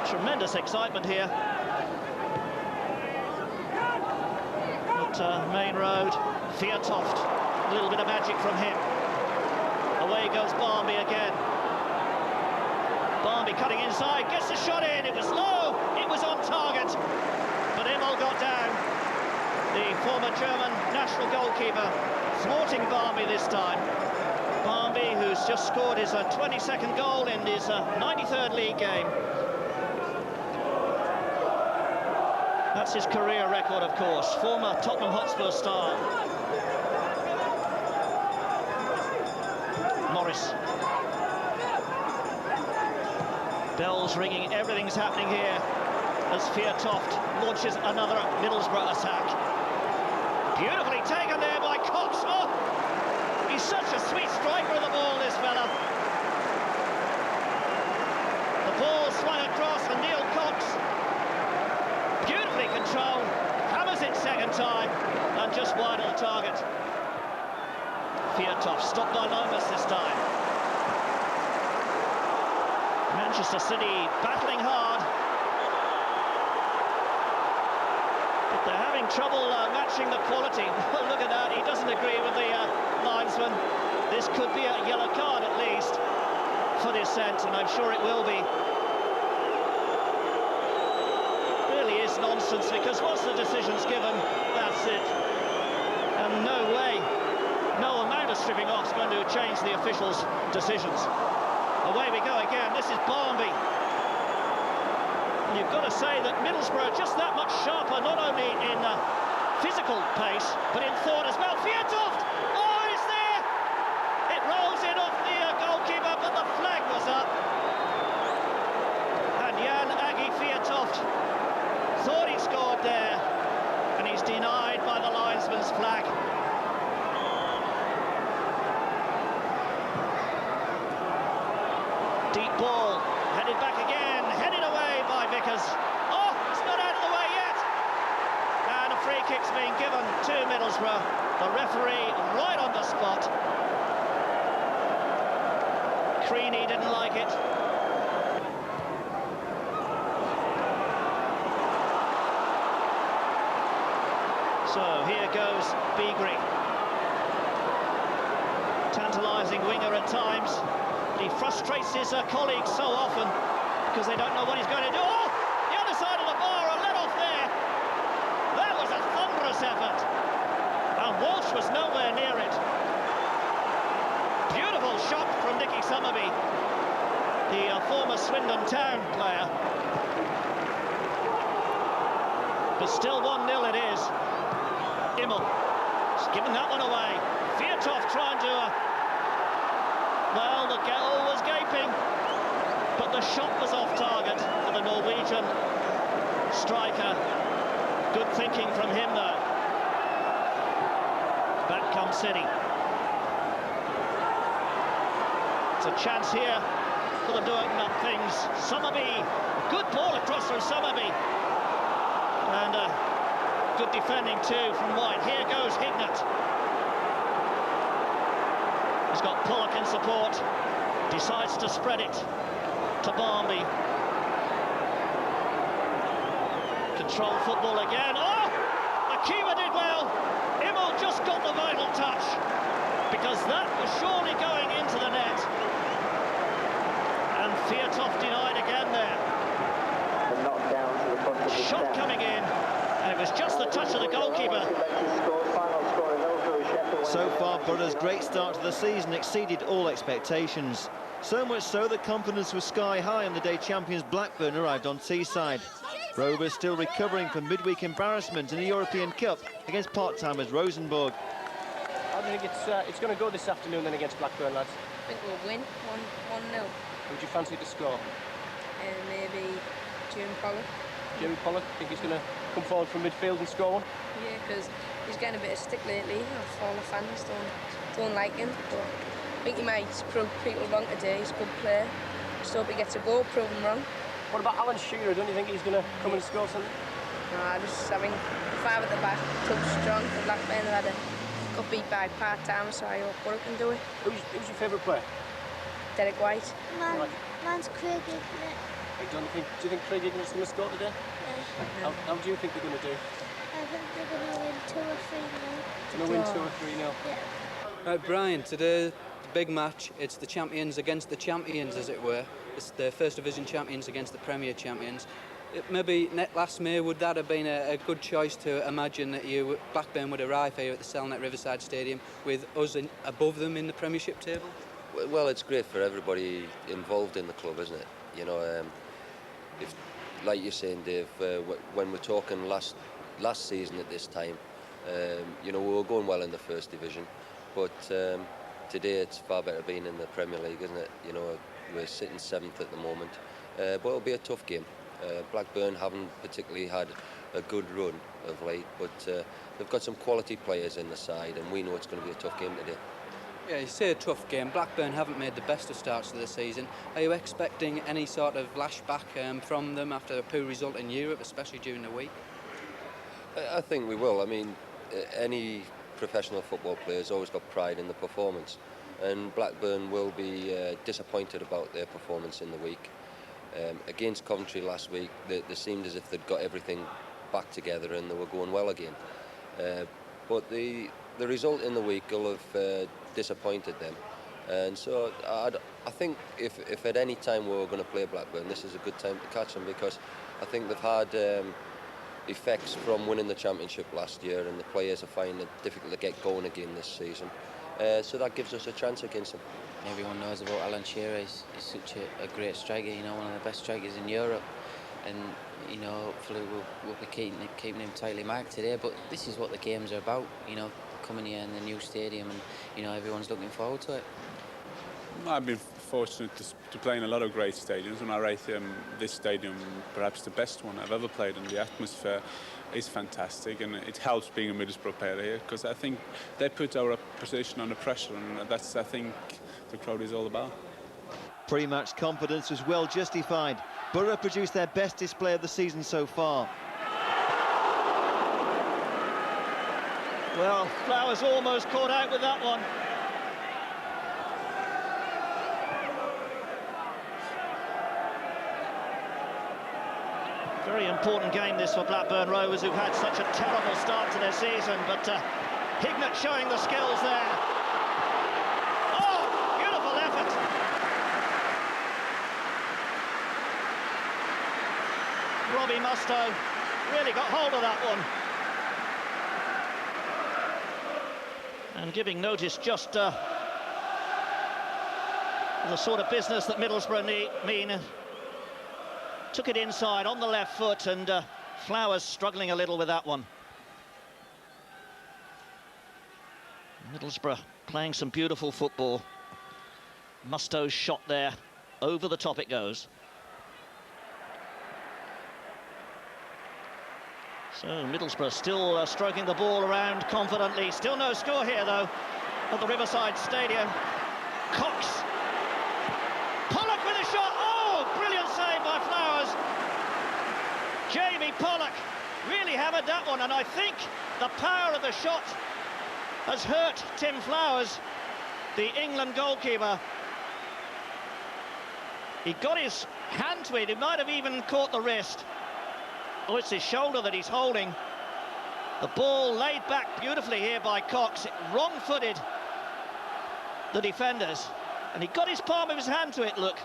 Tremendous excitement here at Main Road. Fiatoft, a little bit of magic from him. Away goes Barmby again. Barmby cutting inside, gets the shot in. It was low, it was on target, but Immel got down. The former German national goalkeeper thwarting Barmby this time. Barmby, who's just scored his 22nd goal in his 93rd league game. That's his career record, of course. Former Tottenham Hotspur star. Morris. Bells ringing, everything's happening here as Fiatoft launches another Middlesbrough attack. Beautifully taken there by Cox. Oh, he's such a sweet striker of the ball, this fella. The ball swung across and Neil Cox, beautifully controlled, hammers it second time and just wide of the target. Fiatov stopped by Lomas this time. Manchester City battling hard, but they're having trouble matching the quality. Look at that, he doesn't agree with the linesman. This could be a yellow card at least for dissent, and I'm sure it will be. Nonsense, because once the decision's given, that's it. And no way, no amount of stripping off is going to change the officials' decisions. Away we go again. This is Barmby. And you've got to say that Middlesbrough are just that much sharper, not only in physical pace, but in thought as well. Fiatoft! Oh, it's there! It rolls in off the goalkeeper, but the flag was up. And Jan Agi Fiatoft thought he scored there, and he's denied by the linesman's flag. Deep ball, headed back again, headed away by Vickers. Oh, it's not out of the way yet. And a free kick's being given to Middlesbrough. The referee right on the spot. Creaney didn't like it. So here goes Beagrie. Tantalising winger at times. He frustrates his colleagues so often because they don't know what he's going to do. Oh, the other side of the bar, a let off there. That was a thunderous effort. And Walsh was nowhere near it. Beautiful shot from Nicky Summerby, the former Swindon Town player. But still 1-0 it is. Immel, just giving that one away. Fiatov trying to, well, the goal was gaping, but the shot was off target for the Norwegian striker. Good thinking from him, though. Back comes City. It's a chance here for them to open up things. Summerby, good ball across from Summerby. And good defending too from White. Here goes Hignett. He's got Pollock in support. Decides to spread it to Barmby. Control football again. Oh! The keeper did well. Immel just got the vital touch, because that was surely going into the net. And Fiatov denied again there. Shot coming in, and it was just the touch of the goalkeeper. So far, Borough's great start to the season exceeded all expectations. So much so that confidence was sky high on the day champions Blackburn arrived on Teesside. Rovers still recovering from midweek embarrassment in the European Cup against part-timers Rosenborg. How do you think it's going to go this afternoon then against Blackburn, lads? I think we'll win 1-0. Who do you fancy to score? Maybe Jim Pollock. Jimmy Pollock, think he's going to come forward from midfield and score one? Yeah, because he's getting a bit of stick lately. All the fans don't like him, but I think he might prove people wrong today. He's a good player. Just hope he gets a goal, prove him wrong. What about Alan Shearer? Don't you think he's going to come and score something? No, I think five at the back, tough, strong. The Blackburn had got beat by part-time, so I hope Pollock can do it. Who's your favourite player? Derek White. Mine's Craig Hignett. Do you think Craig Hignett's going to score today? Yeah. How do you think they're going to do? I think they're going to win 2 or 3-0. Going to win 2 or 3-0? Yeah. Right, Brian, today, the big match. It's the champions against the champions, as it were. It's the First Division champions against the Premier champions. Maybe last May, would that have been a good choice to imagine that Blackburn would arrive here at the Selnet Riverside Stadium with us above them in the Premiership table? Well, it's great for everybody involved in the club, isn't it? You know, if, like you're saying, Dave, when we're talking last season at this time, you know, we were going well in the First Division, but today it's far better being in the Premier League, isn't it? You know, we're sitting 7th at the moment, but it'll be a tough game. Blackburn haven't particularly had a good run of late, but they've got some quality players in the side, and we know it's going to be a tough game today. Yeah, you say a tough game. Blackburn haven't made the best of starts to the season. Are you expecting any sort of lashback from them after a poor result in Europe, especially during the week? I think we will. I mean, any professional football player's always got pride in the performance, and Blackburn will be disappointed about their performance in the week. Against Coventry last week, they seemed as if they'd got everything back together and they were going well again. But the result in the week will have disappointed them, and so I think if at any time we were going to play Blackburn, this is a good time to catch them, because I think they've had effects from winning the championship last year, and the players are finding it difficult to get going again this season, so that gives us a chance against them. Everyone knows about Alan Shearer. He's such a great striker, you know, one of the best strikers in Europe, and you know, hopefully we'll be keeping him tightly marked today. But this is what the games are about, you know, coming here in the new stadium, and you know, everyone's looking forward to it. I've been fortunate to play in a lot of great stadiums, and I rate this stadium perhaps the best one I've ever played, and the atmosphere is fantastic, and it helps being a Middlesbrough player here, because I think they put our opposition under pressure, and that's, I think, the crowd is all about. Pre-match confidence was well justified. Borough produced their best display of the season so far. Well, Flowers almost caught out with that one. Very important game this for Blackburn Rovers, who've had such a terrible start to their season, but Hignett showing the skills there. Oh, beautiful effort. Robbie Mustoe really got hold of that one. And giving notice just the sort of business that Middlesbrough mean. Took it inside on the left foot, and Flowers struggling a little with that one. Middlesbrough playing some beautiful football. Mustoe's shot there, over the top it goes. So Middlesbrough still stroking the ball around confidently. Still no score here, though, at the Riverside Stadium. Cox. Pollock with a shot. Oh, brilliant save by Flowers. Jamie Pollock really hammered that one, and I think the power of the shot has hurt Tim Flowers, the England goalkeeper. He got his hand to it. He might have even caught the wrist. Oh, it's his shoulder that he's holding. The ball laid back beautifully here by Cox. It wrong-footed the defenders, and he got his palm of his hand to it, look.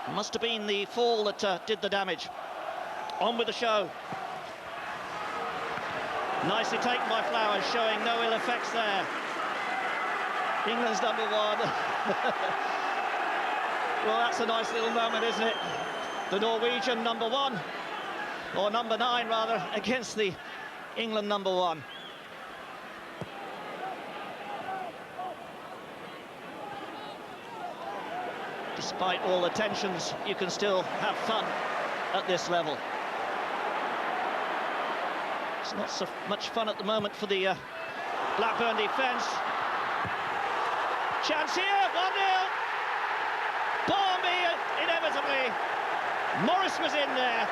It must have been the fall that did the damage. On with the show. Nicely taken by Flowers, showing no ill effects there. England's number one. Well, that's a nice little moment, isn't it? The Norwegian number one, or number 9 rather, against the England number 1. Despite all the tensions, you can still have fun at this level. It's not so much fun at the moment for the Blackburn defence. Chance here, 1-0. Barnby inevitably. Morris was in there,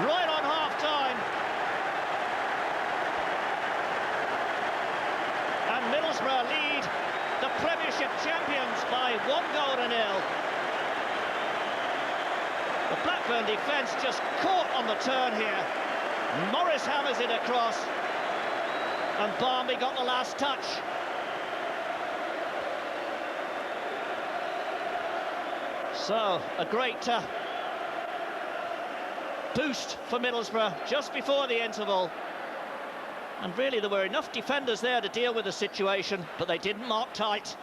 right on half-time. And Middlesbrough lead the Premiership champions by 1-0. The Blackburn defence just caught on the turn here. Morris hammers it across, and Barnby got the last touch. So, a great boost for Middlesbrough just before the interval. And really, there were enough defenders there to deal with the situation, but they didn't mark tight.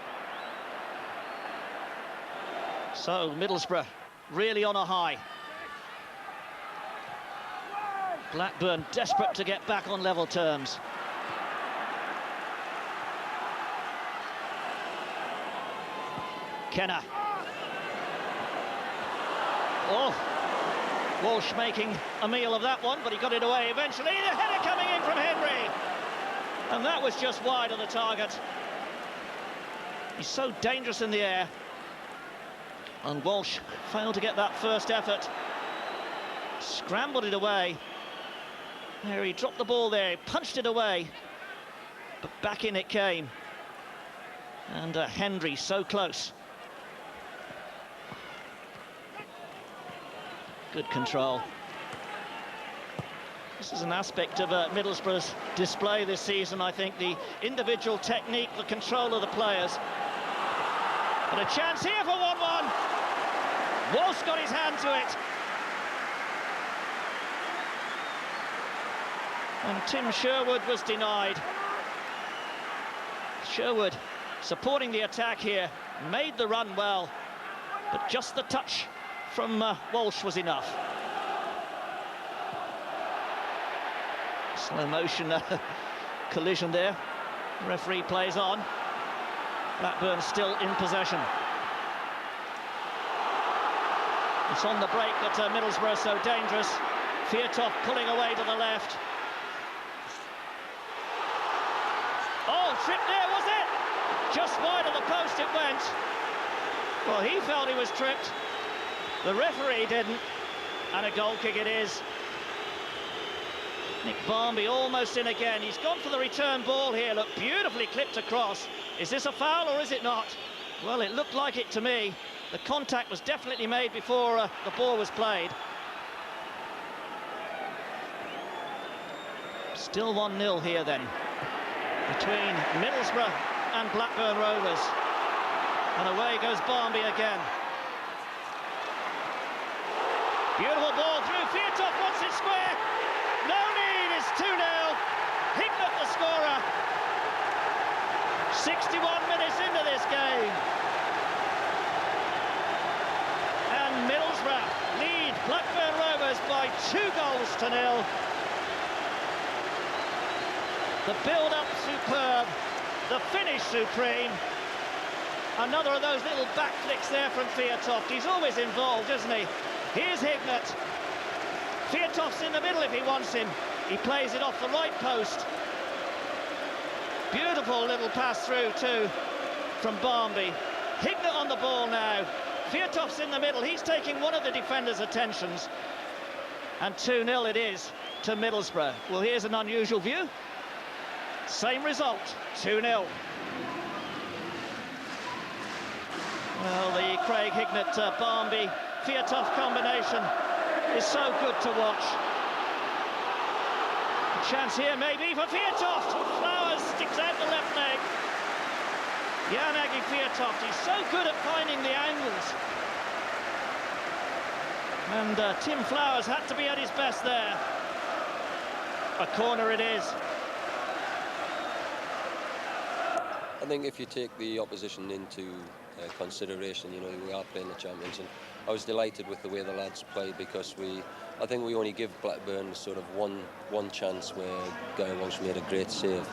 So, Middlesbrough really on a high. Blackburn desperate to get back on level terms. Kenner. Oh, Walsh making a meal of that one, but he got it away eventually. The header coming in from Henry, and that was just wide of the target. He's so dangerous in the air, and Walsh failed to get that first effort. Scrambled it away. There, he dropped the ball there, he punched it away, but back in it came. And Henry so close. Good control. This is an aspect of Middlesbrough's display this season, I think, the individual technique, the control of the players. But a chance here for 1-1. Walsh got his hand to it. And Tim Sherwood was denied. Sherwood supporting the attack here, made the run well, but just the touch from Walsh was enough. Slow motion collision there. The referee plays on. Blackburn still in possession. It's on the break that Middlesbrough so dangerous. Fiatov pulling away to the left. Oh, tripped there, was it? Just wide of the post it went. Well, he felt he was tripped. The referee didn't, and a goal kick it is. Nick Barnby almost in again. He's gone for the return ball here. Look, beautifully clipped across. Is this a foul or is it not? Well, it looked like it to me. The contact was definitely made before the ball was played. Still 1-0 here then, between Middlesbrough and Blackburn Rovers. And away goes Barnby again. Beautiful ball through. Fiatov wants it square. No need, it's 2-0. Hignett the scorer. 61 minutes into this game. And Middlesbrough lead Blackburn Rovers by 2-0. The build-up superb, the finish supreme. Another of those little back flicks there from Fiatov. He's always involved, isn't he? Here's Hignett. Fiatov's in the middle if he wants him. He plays it off the right post. Beautiful little pass through too from Barmby. Hignett on the ball now. Fiatov's in the middle. He's taking one of the defenders' attentions. And 2-0 it is to Middlesbrough. Well, here's an unusual view. Same result, 2-0. Well, the Craig Hignett-Barmby Fiatov combination is so good to watch. A chance here maybe for Fiatov. Flowers sticks out the left leg. Jan-Agi Fiatov, he's so good at finding the angles. And Tim Flowers had to be at his best there. A corner it is. I think if you take the opposition into consideration, you know, we are playing the champions, and I was delighted with the way the lads played, because I think we only give Blackburn sort of one chance where Guy Walsh made a great save.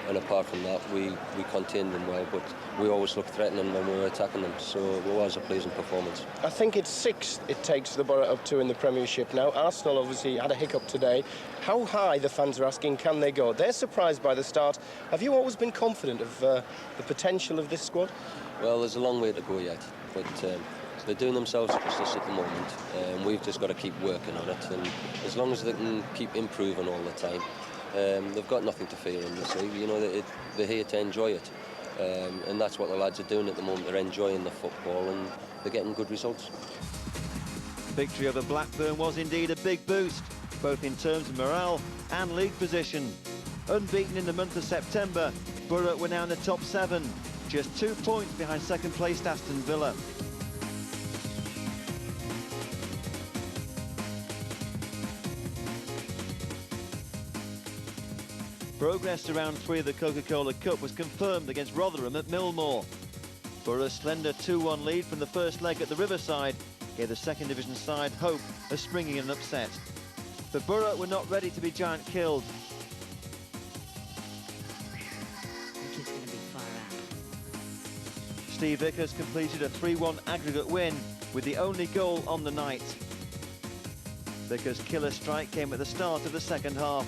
And apart from that, we contained them well, but we always looked threatening when we were attacking them, so it was a pleasing performance. I think it's 6 it takes the Borough up to in the Premiership now. Arsenal obviously had a hiccup today. How high, the fans are asking, can they go? They're surprised by the start. Have you always been confident of the potential of this squad? Well, there's a long way to go yet, but they're doing themselves justice at the moment, and we've just got to keep working on it, and as long as they can keep improving all the time, they've got nothing to fear in this league. You know, they're here to enjoy it, and that's what the lads are doing at the moment. They're enjoying the football and they're getting good results. Victory over Blackburn was indeed a big boost, both in terms of morale and league position. Unbeaten in the month of September, Borough were now in the top 7, just 2 points behind second-placed Aston Villa. Progress to round 3 of the Coca-Cola Cup was confirmed against Rotherham at Millmoor. Borough's slender 2-1 lead from the first leg at the Riverside gave the second division side hope of springing an upset. But Borough were not ready to be giant killed. Steve Vickers completed a 3-1 aggregate win with the only goal on the night. Vickers' killer strike came at the start of the second half.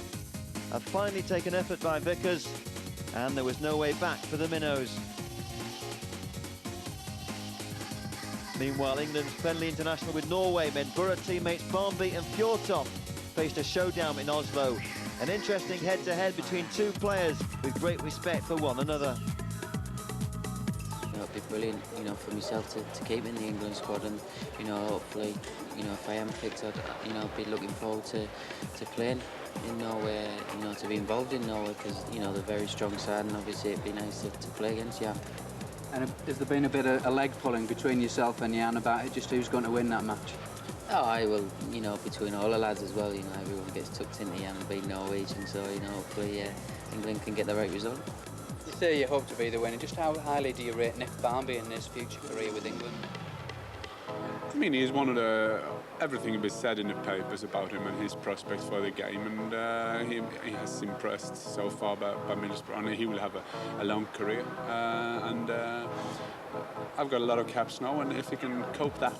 A finely taken effort by Vickers, and there was no way back for the Minnows. Meanwhile, England's friendly international with Norway meant Borough teammates Barmby and Fjortoft faced a showdown in Oslo. An interesting head-to-head between two players with great respect for one another. You know, it'd be brilliant, you know, for myself to keep in the England squad, and you know, hopefully, you know, if I am picked, I'd, you know, be looking forward to playing in Norway, you know, to be involved in Norway, because you know they're a very strong side, and obviously it'd be nice to play against Jan. And has there been a bit of a leg pulling between yourself and Jan about it, just who's going to win that match? Oh, I will, you know, between all the lads as well, you know, everyone gets tucked into Jan and being Norwegian, so, you know, hopefully England can get the right result. You say you hope to be the winner. Just how highly do you rate Nick Barmby in his future career with England? I mean, he's one of the... Everything was said in the papers about him and his prospects for the game, and he has impressed so far by Middlesbrough, and he will have a long career. And I've got a lot of caps now, and if he can cope that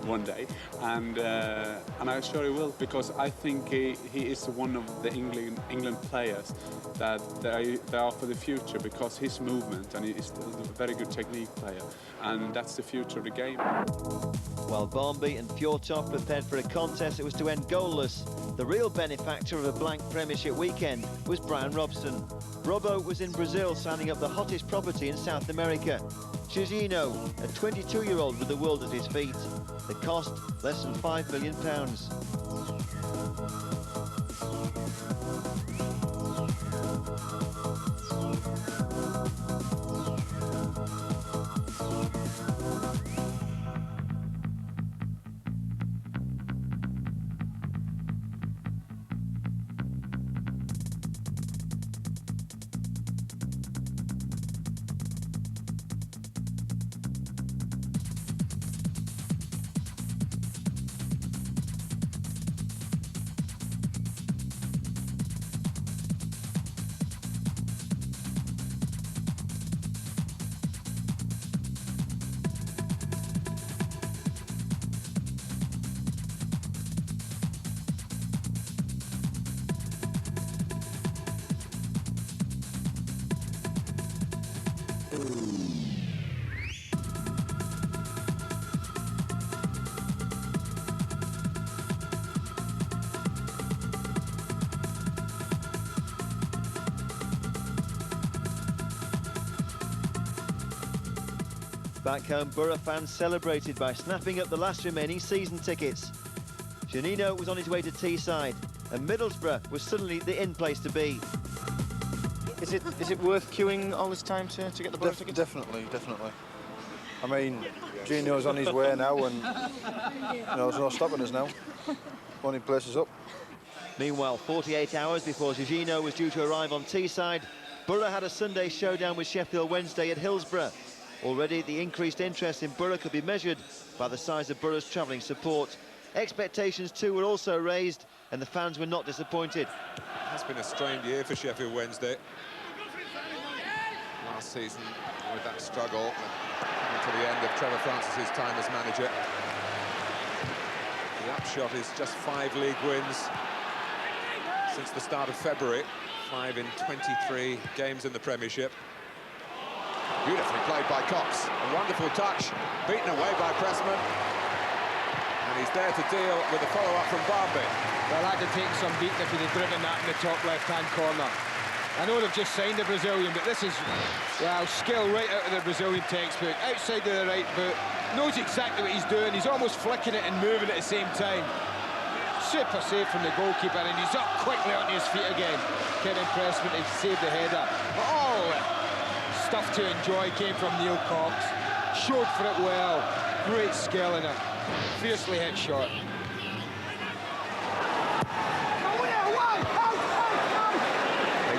one day, and I'm sure he will, because I think he is one of the England players that they are for the future, because his movement, and he's a very good technique player, and that's the future of the game. While Barmby and Fjortoft prepared for a contest that was to end goalless, the real benefactor of a blank Premiership weekend was Brian Robson. Robbo was in Brazil signing up the hottest property in South America. Juninho, a 22-year-old with the world at his feet. The cost, less than £5 million. Back home, Borough fans celebrated by snapping up the last remaining season tickets. Juninho was on his way to Teesside, and Middlesbrough was suddenly the in place to be. Is it worth queuing all this time to get the Borough tickets? Definitely. I mean, Juninho's on his way now, and there's no stopping us now. Only places up. Meanwhile, 48 hours before Juninho was due to arrive on Teesside, Borough had a Sunday showdown with Sheffield Wednesday at Hillsborough. Already, the increased interest in Borough could be measured by the size of Borough's travelling support. Expectations too were also raised, and the fans were not disappointed. It has been a strained year for Sheffield Wednesday. Last season, with that struggle, coming to the end of Trevor Francis's time as manager. The upshot is just 5 league wins since the start of February. 5 in 23 games in the Premiership. Beautifully played by Cox. A wonderful touch, beaten away by Pressman. And he's there to deal with a follow-up from Barnby. Well, that'd have taken some beating if he'd have driven that in the top left-hand corner. I know they've just signed a Brazilian, but this is, well, skill right out of the Brazilian textbook. Outside of the right boot, knows exactly what he's doing. He's almost flicking it and moving at the same time. Super save from the goalkeeper, and he's up quickly onto his feet again. Kevin Pressman to save the header. But all stuff to enjoy came from Neil Cox. Showed for it well. Great skill and a fiercely hit shot.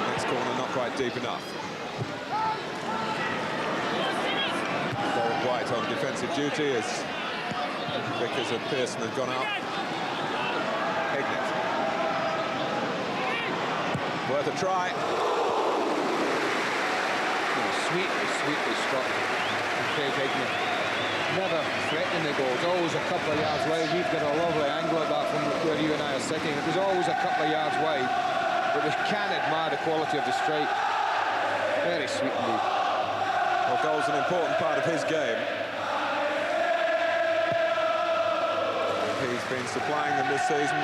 Next corner not quite deep enough. Derek White on defensive duty as Vickers and Pearson have gone out. Hignett. Worth a try. Sweetly struck from Craig Hignett. Never threatening the goals, always a couple of yards wide. We've got a lovely angle at that from where you and I are sitting. It was always a couple of yards wide, but we can't admire the quality of the strike. Very sweet indeed. Well, goal's an important part of his game. He's been supplying them this season.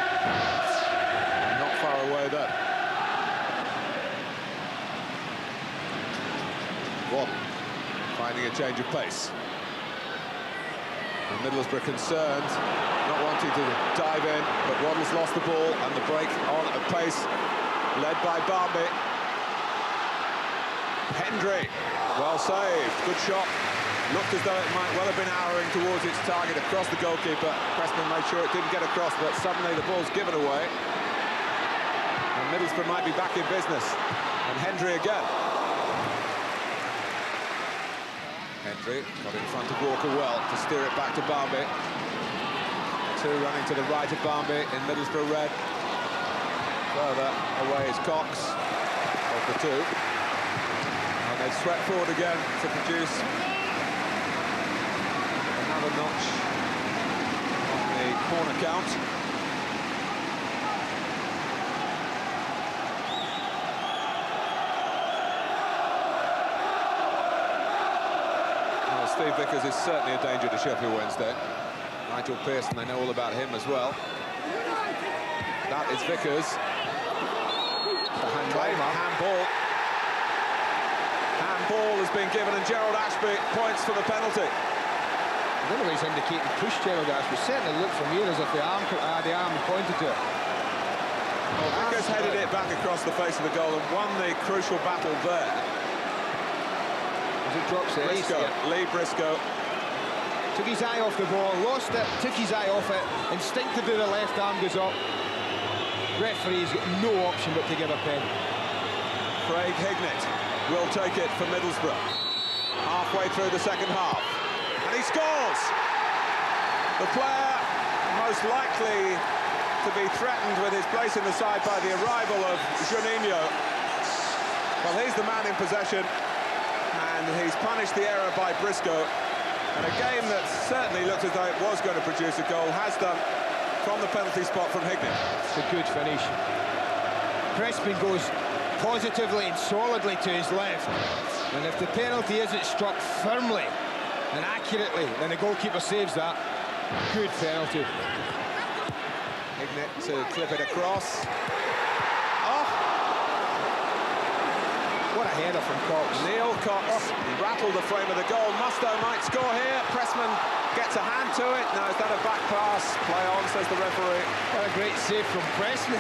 Not far away though. Waddle finding a change of pace. And Middlesbrough concerned, not wanting to dive in, but Waddle's lost the ball and the break on at pace, led by Barnby. Hendry, well saved, good shot. Looked as though it might well have been arrowing towards its target across the goalkeeper. Pressman made sure it didn't get across, but suddenly the ball's given away. And Middlesbrough might be back in business. And Hendry again. Hendry got in front of Walker well to steer it back to Barnby. 2 running to the right of Barnby in Middlesbrough red. Further away is Cox. Of the 2. And they swept forward again to produce another notch on the corner count. Well, Steve Vickers is certainly a danger to Sheffield Wednesday. Nigel Pearson, they know all about him as well. That is Vickers. Handball. Handball has been given, and Gerald Ashby points for the penalty. I don't know if he's indicating push Gerald Ashby. Certainly looked from here as if the arm pointed to it. Well, Vickers headed it back across the face of the goal and won the crucial battle there. As it drops it, Lee Briscoe. Took his eye off the ball, lost it, took his eye off it, instinctively the left arm goes up. Referee's got no option but to give a pen. Craig Hignett will take it for Middlesbrough. Halfway through the second half. And he scores! The player most likely to be threatened with his place in the side by the arrival of Juninho. Well, he's the man in possession, and he's punished the error by Briscoe. And a game that certainly looked as though it was going to produce a goal has done from the penalty spot from Hignett. It's a good finish. Pressman goes positively and solidly to his left. And if the penalty isn't struck firmly and accurately, then the goalkeeper saves that. Good penalty. Hignett to clip it across. Oh! What a header from Cox. Neil Cox rattled the frame of the goal. Musto might score here. Pressman gets a hand to it. No, is that a back pass? Play on, says the referee. What a great save from Pressman.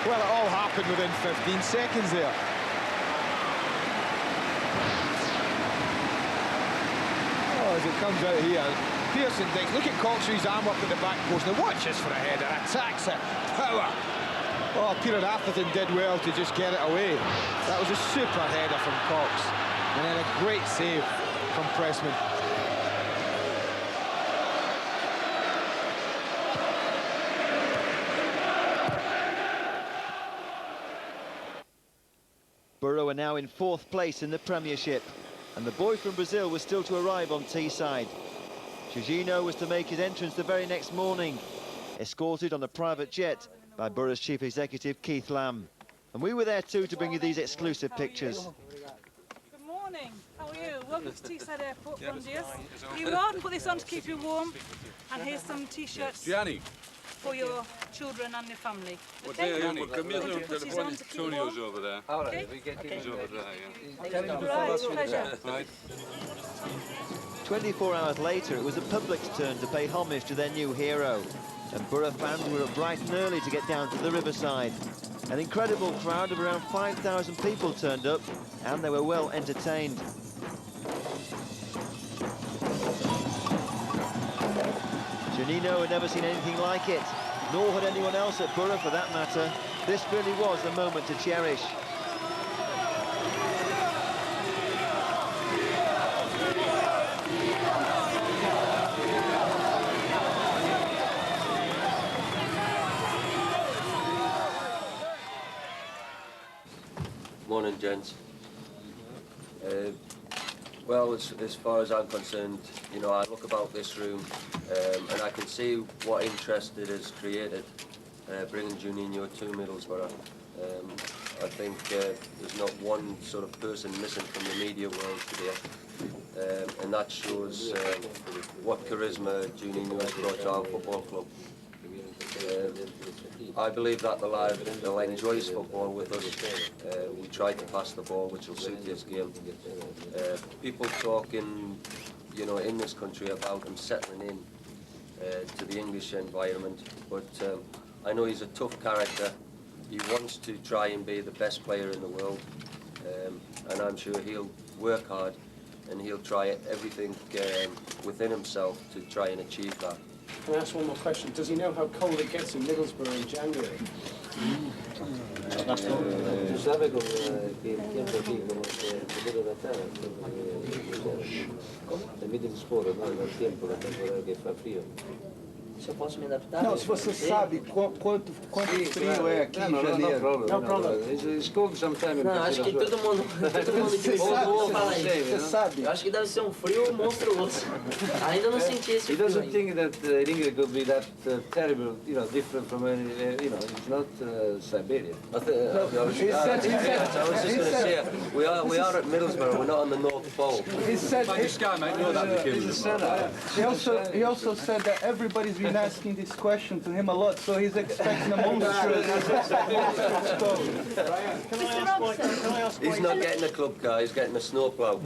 Well, it all happened within 15 seconds there. Oh, as it comes out here, Pearson thinks, look at Cox with his arm up at the back post. Now watch this for a header. Attacks it. Power. Oh, Peter Atherton did well to just get it away. That was a super header from Cox. And then a great save from Pressman. Borough are now in 4th place in the Premiership, and the boy from Brazil was still to arrive on Teesside. Juninho was to make his entrance the very next morning, escorted on a private jet by Borough's Chief Executive Keith Lamb. And we were there too to bring you these exclusive pictures. Good morning, how are you? Welcome to Teesside Airport, buenos dias. You want to put this on to keep you warm, and here's some t-shirts for your children and your family. Okay? Juninho's over there. Okay? He's over there, yeah. Right, pleasure. Right. 24 hours later, it was the public's turn to pay homage to their new hero. And Borough fans were up bright and early to get down to the Riverside. An incredible crowd of around 5,000 people turned up, and they were well entertained. Juninho had never seen anything like it, nor had anyone else at Borough for that matter. This really was a moment to cherish. Morning, gents. Well, as far as I'm concerned, you know, I look about this room and I can see what interest it has created, bringing Juninho to Middlesbrough. I think there's not one sort of person missing from the media world today, and that shows what charisma Juninho has brought to our football club. I believe that they'll enjoy his football with us. We try to pass the ball, which will suit his game. People talking, you know, in this country about him settling in to the English environment, but I know he's a tough character. He wants to try and be the best player in the world, and I'm sure he'll work hard and he'll try everything within himself to try and achieve that. Can I ask one more question? Does he know how cold it gets in Middlesbrough in January? Tu sabe con che il tempo qui come quello da terra, è Middlesbrough, no? Il tempo, la temporada che fa frio. Se eu posso me adaptar? Não, se você sabe quanto frio é aqui em janeiro. Não problema. It's cold sometimes. Não, acho que todo mundo que fala isso. Você sabe? Eu acho que deve ser um frio monstruoso. Ainda não senti esse frio. He doesn't think that England could be that terrible, you know, different from any, you know, it's not Siberia. I was just going to say, we are at Middlesbrough, we're not on the North Pole. He said, he also said that everybody's been asking this question to him a lot, so he's expecting a monstrous He's not getting a club car, he's getting a snowplow.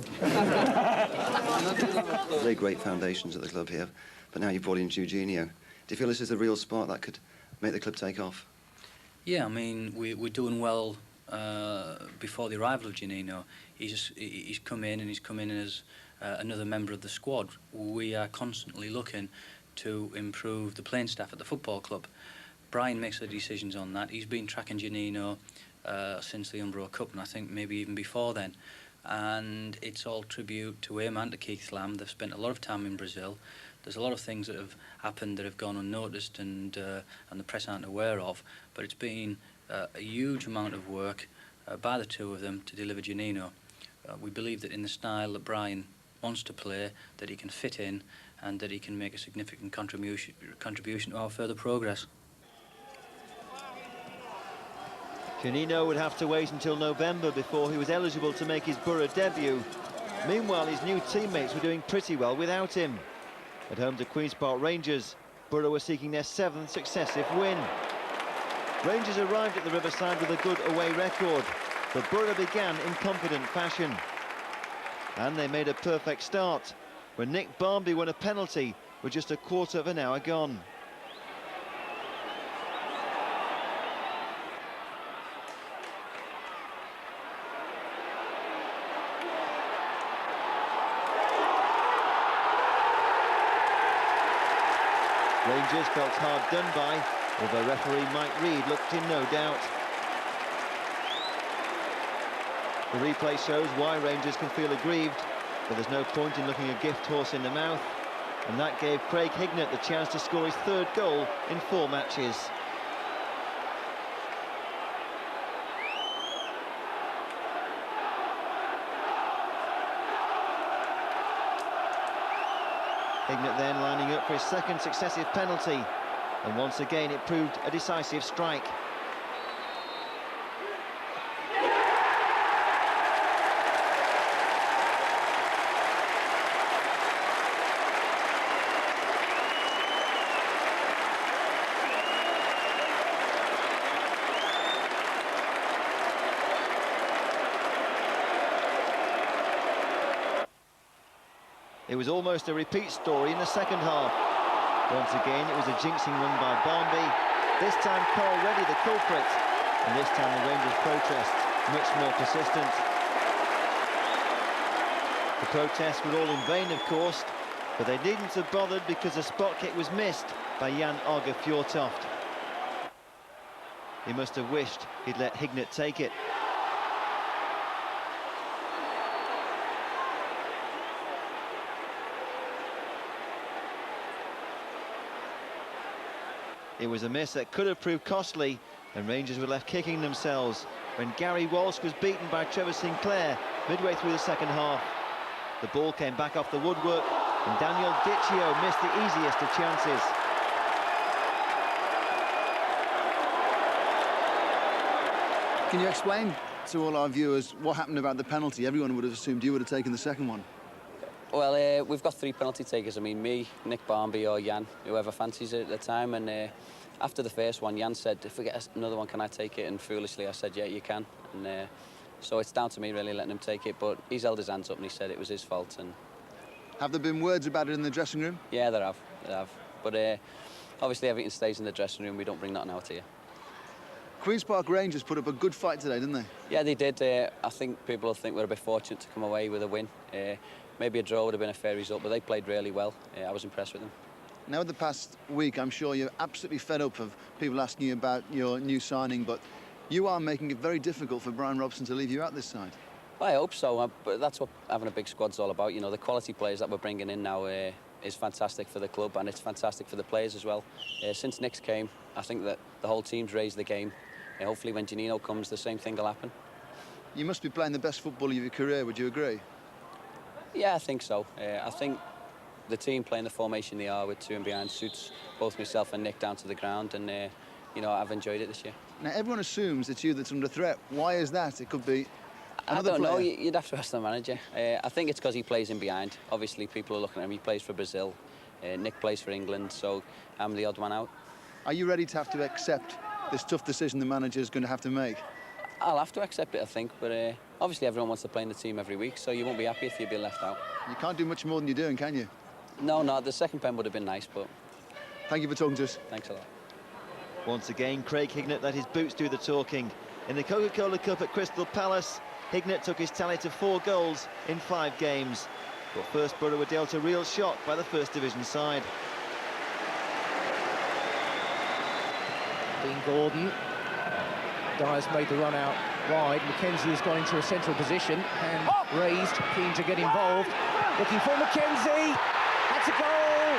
Very great foundations at the club here, but now you've brought in Juninho. Do you feel this is a real spark that could make the club take off? Yeah, I mean, we're doing well before the arrival of Juninho. He's come in as another member of the squad. We are constantly looking to improve the playing staff at the football club. Brian makes the decisions on that. He's been tracking Juninho since the Umbro Cup, and I think maybe even before then. And it's all tribute to him and to Keith Lamb. They've spent a lot of time in Brazil. There's a lot of things that have happened that have gone unnoticed and the press aren't aware of, but it's been a huge amount of work by the two of them to deliver Juninho. We believe that in the style that Brian wants to play, that he can fit in and that he can make a significant contribution to our further progress. Juninho would have to wait until November before he was eligible to make his Borough debut. Meanwhile, his new teammates were doing pretty well without him. At home to Queen's Park Rangers, Borough were seeking their 7th successive win. Rangers arrived at the Riverside with a good away record, But Borough began in confident fashion. And they made a perfect start when Nick Barmby won a penalty with just a quarter of an hour gone. Rangers felt hard done by, although referee Mike Reid looked in no doubt. The replay shows why Rangers can feel aggrieved, but there's no point in looking a gift horse in the mouth, and that gave Craig Hignett the chance to score his third goal in 4 matches. Hignett then lining up for his second successive penalty, and once again it proved a decisive strike. It was almost a repeat story in the second half. Once again, it was a jinxing run by Barmby. This time, Carl Reddy the culprit. And this time, the Rangers' protest, much more persistent. The protests were all in vain, of course, but they needn't have bothered because a spot kick was missed by Jan Åge Fjortoft. He must have wished he'd let Hignett take it. It was a miss that could have proved costly, and Rangers were left kicking themselves when Gary Walsh was beaten by Trevor Sinclair midway through the second half. The ball came back off the woodwork, and Daniel Dicchio missed the easiest of chances. Can you explain to all our viewers what happened about the penalty? Everyone would have assumed you would have taken the second one. Well, we've got 3 penalty takers. I mean, me, Nick Barmby or Jan, whoever fancies it at the time. And after the first one, Jan said, if we get another one, can I take it? And foolishly, I said, yeah, you can. And so it's down to me, really, letting him take it. But he's held his hands up and he said it was his fault. And have there been words about it in the dressing room? Yeah, there have. But obviously, everything stays in the dressing room. We don't bring nothing out here. Queen's Park Rangers put up a good fight today, didn't they? Yeah, they did. I think people will think we're a bit fortunate to come away with a win. Maybe a draw would have been a fair result, but they played really well. I was impressed with them. Now, the past week, I'm sure you're absolutely fed up of people asking you about your new signing, but you are making it very difficult for Brian Robson to leave you out this side. I hope so, but that's what having a big squad's all about. You know, the quality players that we're bringing in now is fantastic for the club, and it's fantastic for the players as well. Since Nick's came, I think that the whole team's raised the game. Hopefully when Juninho comes, the same thing will happen. You must be playing the best football of your career, would you agree? Yeah, I think so. I think the team playing the formation they are with 2 and behind suits both myself and Nick down to the ground, and you know, I've enjoyed it this year. Now, everyone assumes it's you that's under threat. Why is that? It could be another I don't know. player. You'd have to ask the manager. I think it's because he plays in behind. Obviously, people are looking at him. He plays for Brazil. Nick plays for England, so I'm the odd one out. Are you ready to have to accept this tough decision the manager is going to have to make? I'll have to accept it, I think, but obviously everyone wants to play in the team every week, so you won't be happy if you'd be left out. You can't do much more than you're doing, can you? No, the second pen would have been nice, but... Thank you for talking to us. Thanks a lot. Once again, Craig Hignett let his boots do the talking. In the Coca-Cola Cup at Crystal Palace, Hignett took his tally to 4 goals in 5 games. But first, Borough were dealt a real shock by the First Division side. Dean Gordon. Dyer's made the run out wide. Mackenzie has gone into a central position and raised, keen to get involved. Looking for Mackenzie. That's a goal.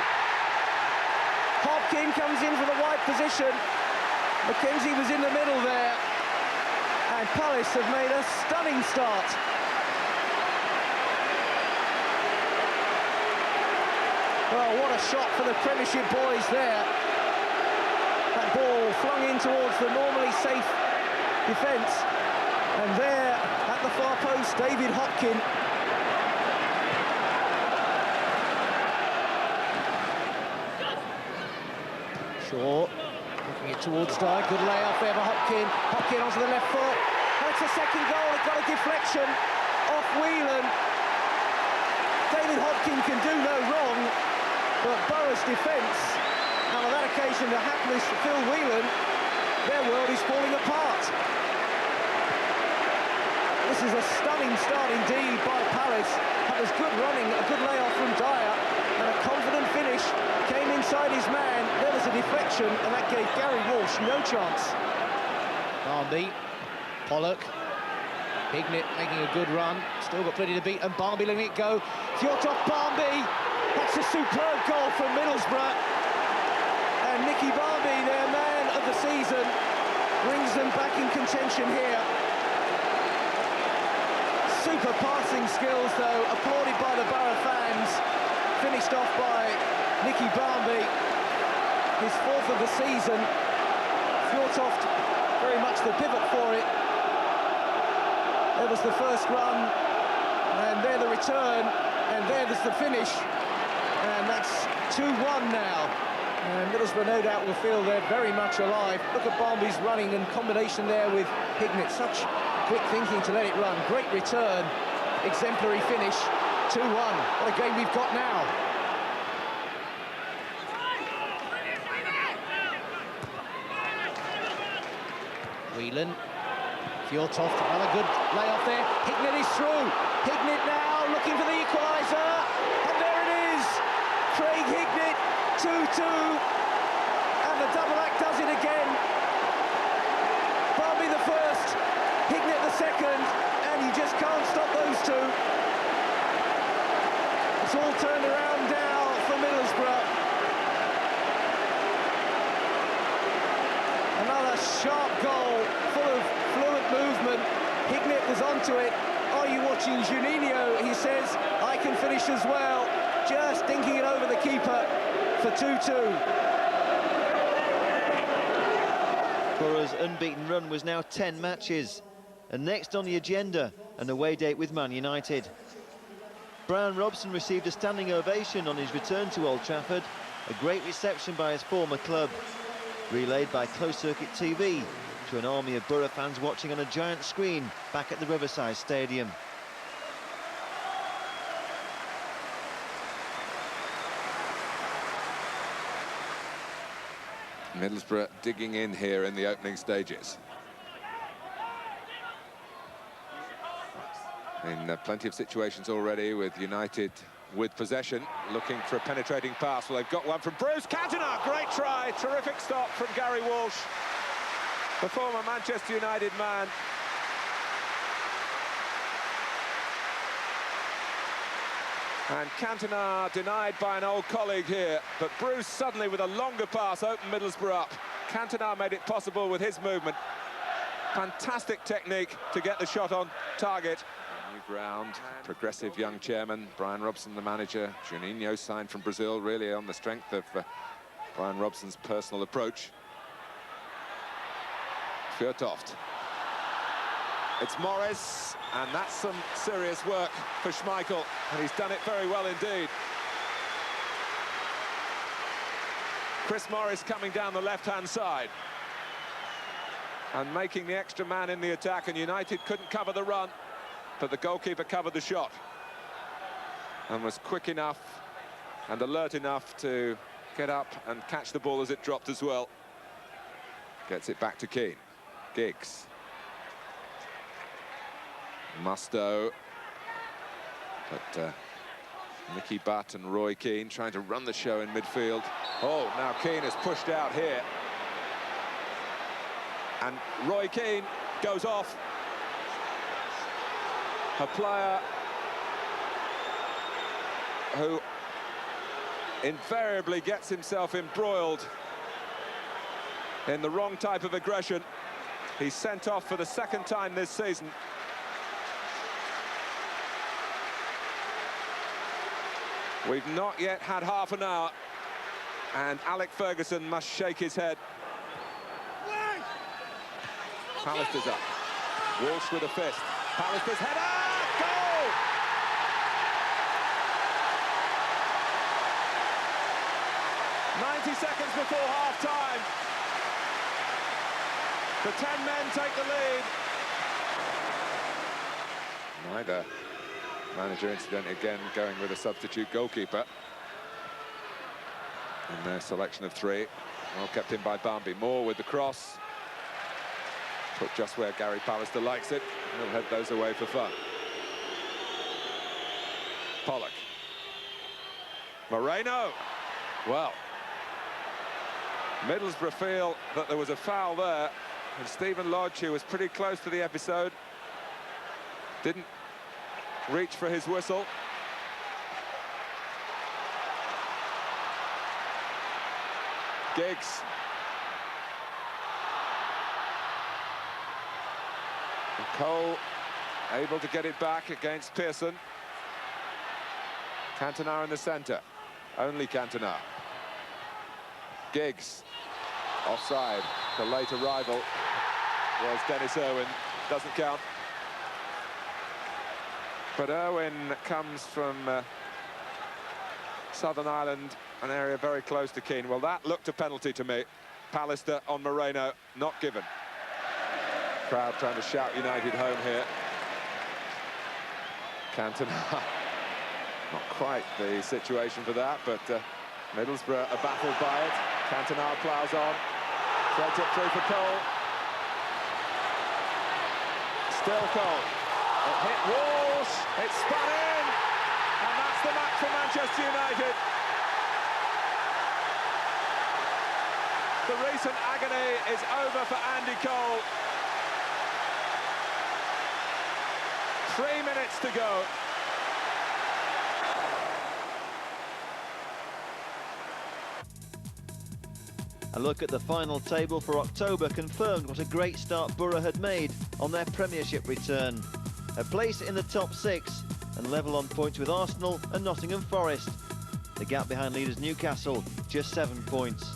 Hopkin comes in for the wide position. Mackenzie was in the middle there. And Palace have made a stunning start. Well, what a shot for the Premiership boys there. That ball flung in towards the normally safe defence, and there at the far post, David Hopkin. Shaw looking it towards Dye, good layout there for Hopkin. Hopkin onto the left foot, and a gets a second goal. It got a deflection off Whelan. David Hodkin can do no wrong, but Borough's defence, and on that occasion the hapless Phil Whelan, their world is falling apart. This is a stunning start indeed by Palace. That was good running, a good layoff from Dyer, and a confident finish. Came inside his man, there was a deflection, and that gave Gary Walsh no chance. Barnby, Pollock, Hignett making a good run, still got plenty to beat, and Barnby letting it go. Fjortoft Barnby, that's a superb goal from Middlesbrough. And Nicky Barnby, their man of the season, brings them back in contention here. Super passing skills, though, applauded by the Borough fans. Finished off by Nicky Barnby, his fourth of the season. Fjortoft, very much the pivot for it. There was the first run, and there the return, and there was the finish. And that's 2-1 now. And Middlesbrough, no doubt, will feel they're very much alive. Look at Barnby's running and combination there with Hignett. Such quick thinking to let it run. Great return, exemplary finish. 2-1. What a game we've got now. Whelan, Fjortoft, another good layoff there. Hignett is through. Hignett now looking for the equaliser, and there it is. Craig Hignett, 2-2, and the double act does it again. Barnby the first, Hignett the second, and you just can't stop those two. It's all turned around now for Middlesbrough. Another sharp goal, full of fluent movement. Hignett was onto it. Are you watching Juninho? He says, I can finish as well. Just dinking it over the keeper for 2-2. Borough's unbeaten run was now 10 matches. And next on the agenda, an away date with Man United. Brian Robson received a standing ovation on his return to Old Trafford. A great reception by his former club. Relayed by closed-circuit TV to an army of Borough fans watching on a giant screen back at the Riverside Stadium. Middlesbrough digging in here in the opening stages. In plenty of situations already with United with possession, looking for a penetrating pass. Well, they've got one from Bruce Cantona. Great try, terrific stop from Gary Walsh, the former Manchester United man. And Cantona denied by an old colleague here, but Bruce suddenly with a longer pass opened Middlesbrough up. Cantona made it possible with his movement. Fantastic technique to get the shot on target. New ground, progressive young chairman, Brian Robson the manager. Juninho signed from Brazil, really on the strength of Brian Robson's personal approach. Fjortoft. It's Morris, and that's some serious work for Schmeichel, and he's done it very well indeed. Chris Morris coming down the left-hand side and making the extra man in the attack, and United couldn't cover the run, but the goalkeeper covered the shot and was quick enough and alert enough to get up and catch the ball as it dropped as well. Gets it back to Keane. Giggs. Musto. But Nicky Butt and Roy Keane trying to run the show in midfield. Oh, now Keane is pushed out here. And Roy Keane goes off. A player who invariably gets himself embroiled in the wrong type of aggression. He's sent off for the second time this season. We've not yet had half an hour, and Alec Ferguson must shake his head. Pallister's up. Walsh with a fist. Pallister's header! Goal! "90 seconds before half-time. The 10 men take the lead. Neither manager, incidentally, again going with a substitute goalkeeper in their selection of three. Well kept in by Barmby. Moore with the cross. Put just where Gary Pallister likes it. He'll head those away for fun. Pollock. Moreno. Well, Middlesbrough feel that there was a foul there, and Stephen Lodge, who was pretty close to the episode, didn't reach for his whistle. Giggs. And Cole able to get it back against Pearson. Cantona in the centre. Only Cantona. Giggs. Offside. The late arrival was Dennis Irwin. Doesn't count. But Irwin comes from Southern Ireland, an area very close to Keene. Well, that looked a penalty to me. Pallister on Moreno, not given. Crowd trying to shout United home here. Cantona, not quite the situation for that, but Middlesbrough are baffled by it. Cantona ploughs on, threads it through for Cole. Still Cole. It hit Walsh, it spun in, and that's the match for Manchester United. The recent agony is over for Andy Cole. 3 minutes to go. A look at the final table for October confirmed what a great start Borough had made on their Premiership return. A place in the top 6 and level on points with Arsenal and Nottingham Forest. The gap behind leaders Newcastle, just 7 points.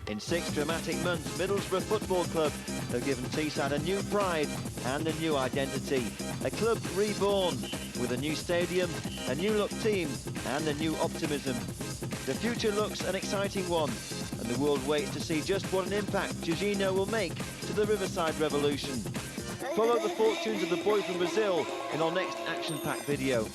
In 6 dramatic months, Middlesbrough Football Club have given Teesside a new pride and a new identity. A club reborn with a new stadium, a new look team and a new optimism. The future looks an exciting one, and the world waits to see just what an impact Juninho will make to the Riverside revolution. Follow the fortunes of the boy from Brazil in our next action-packed video.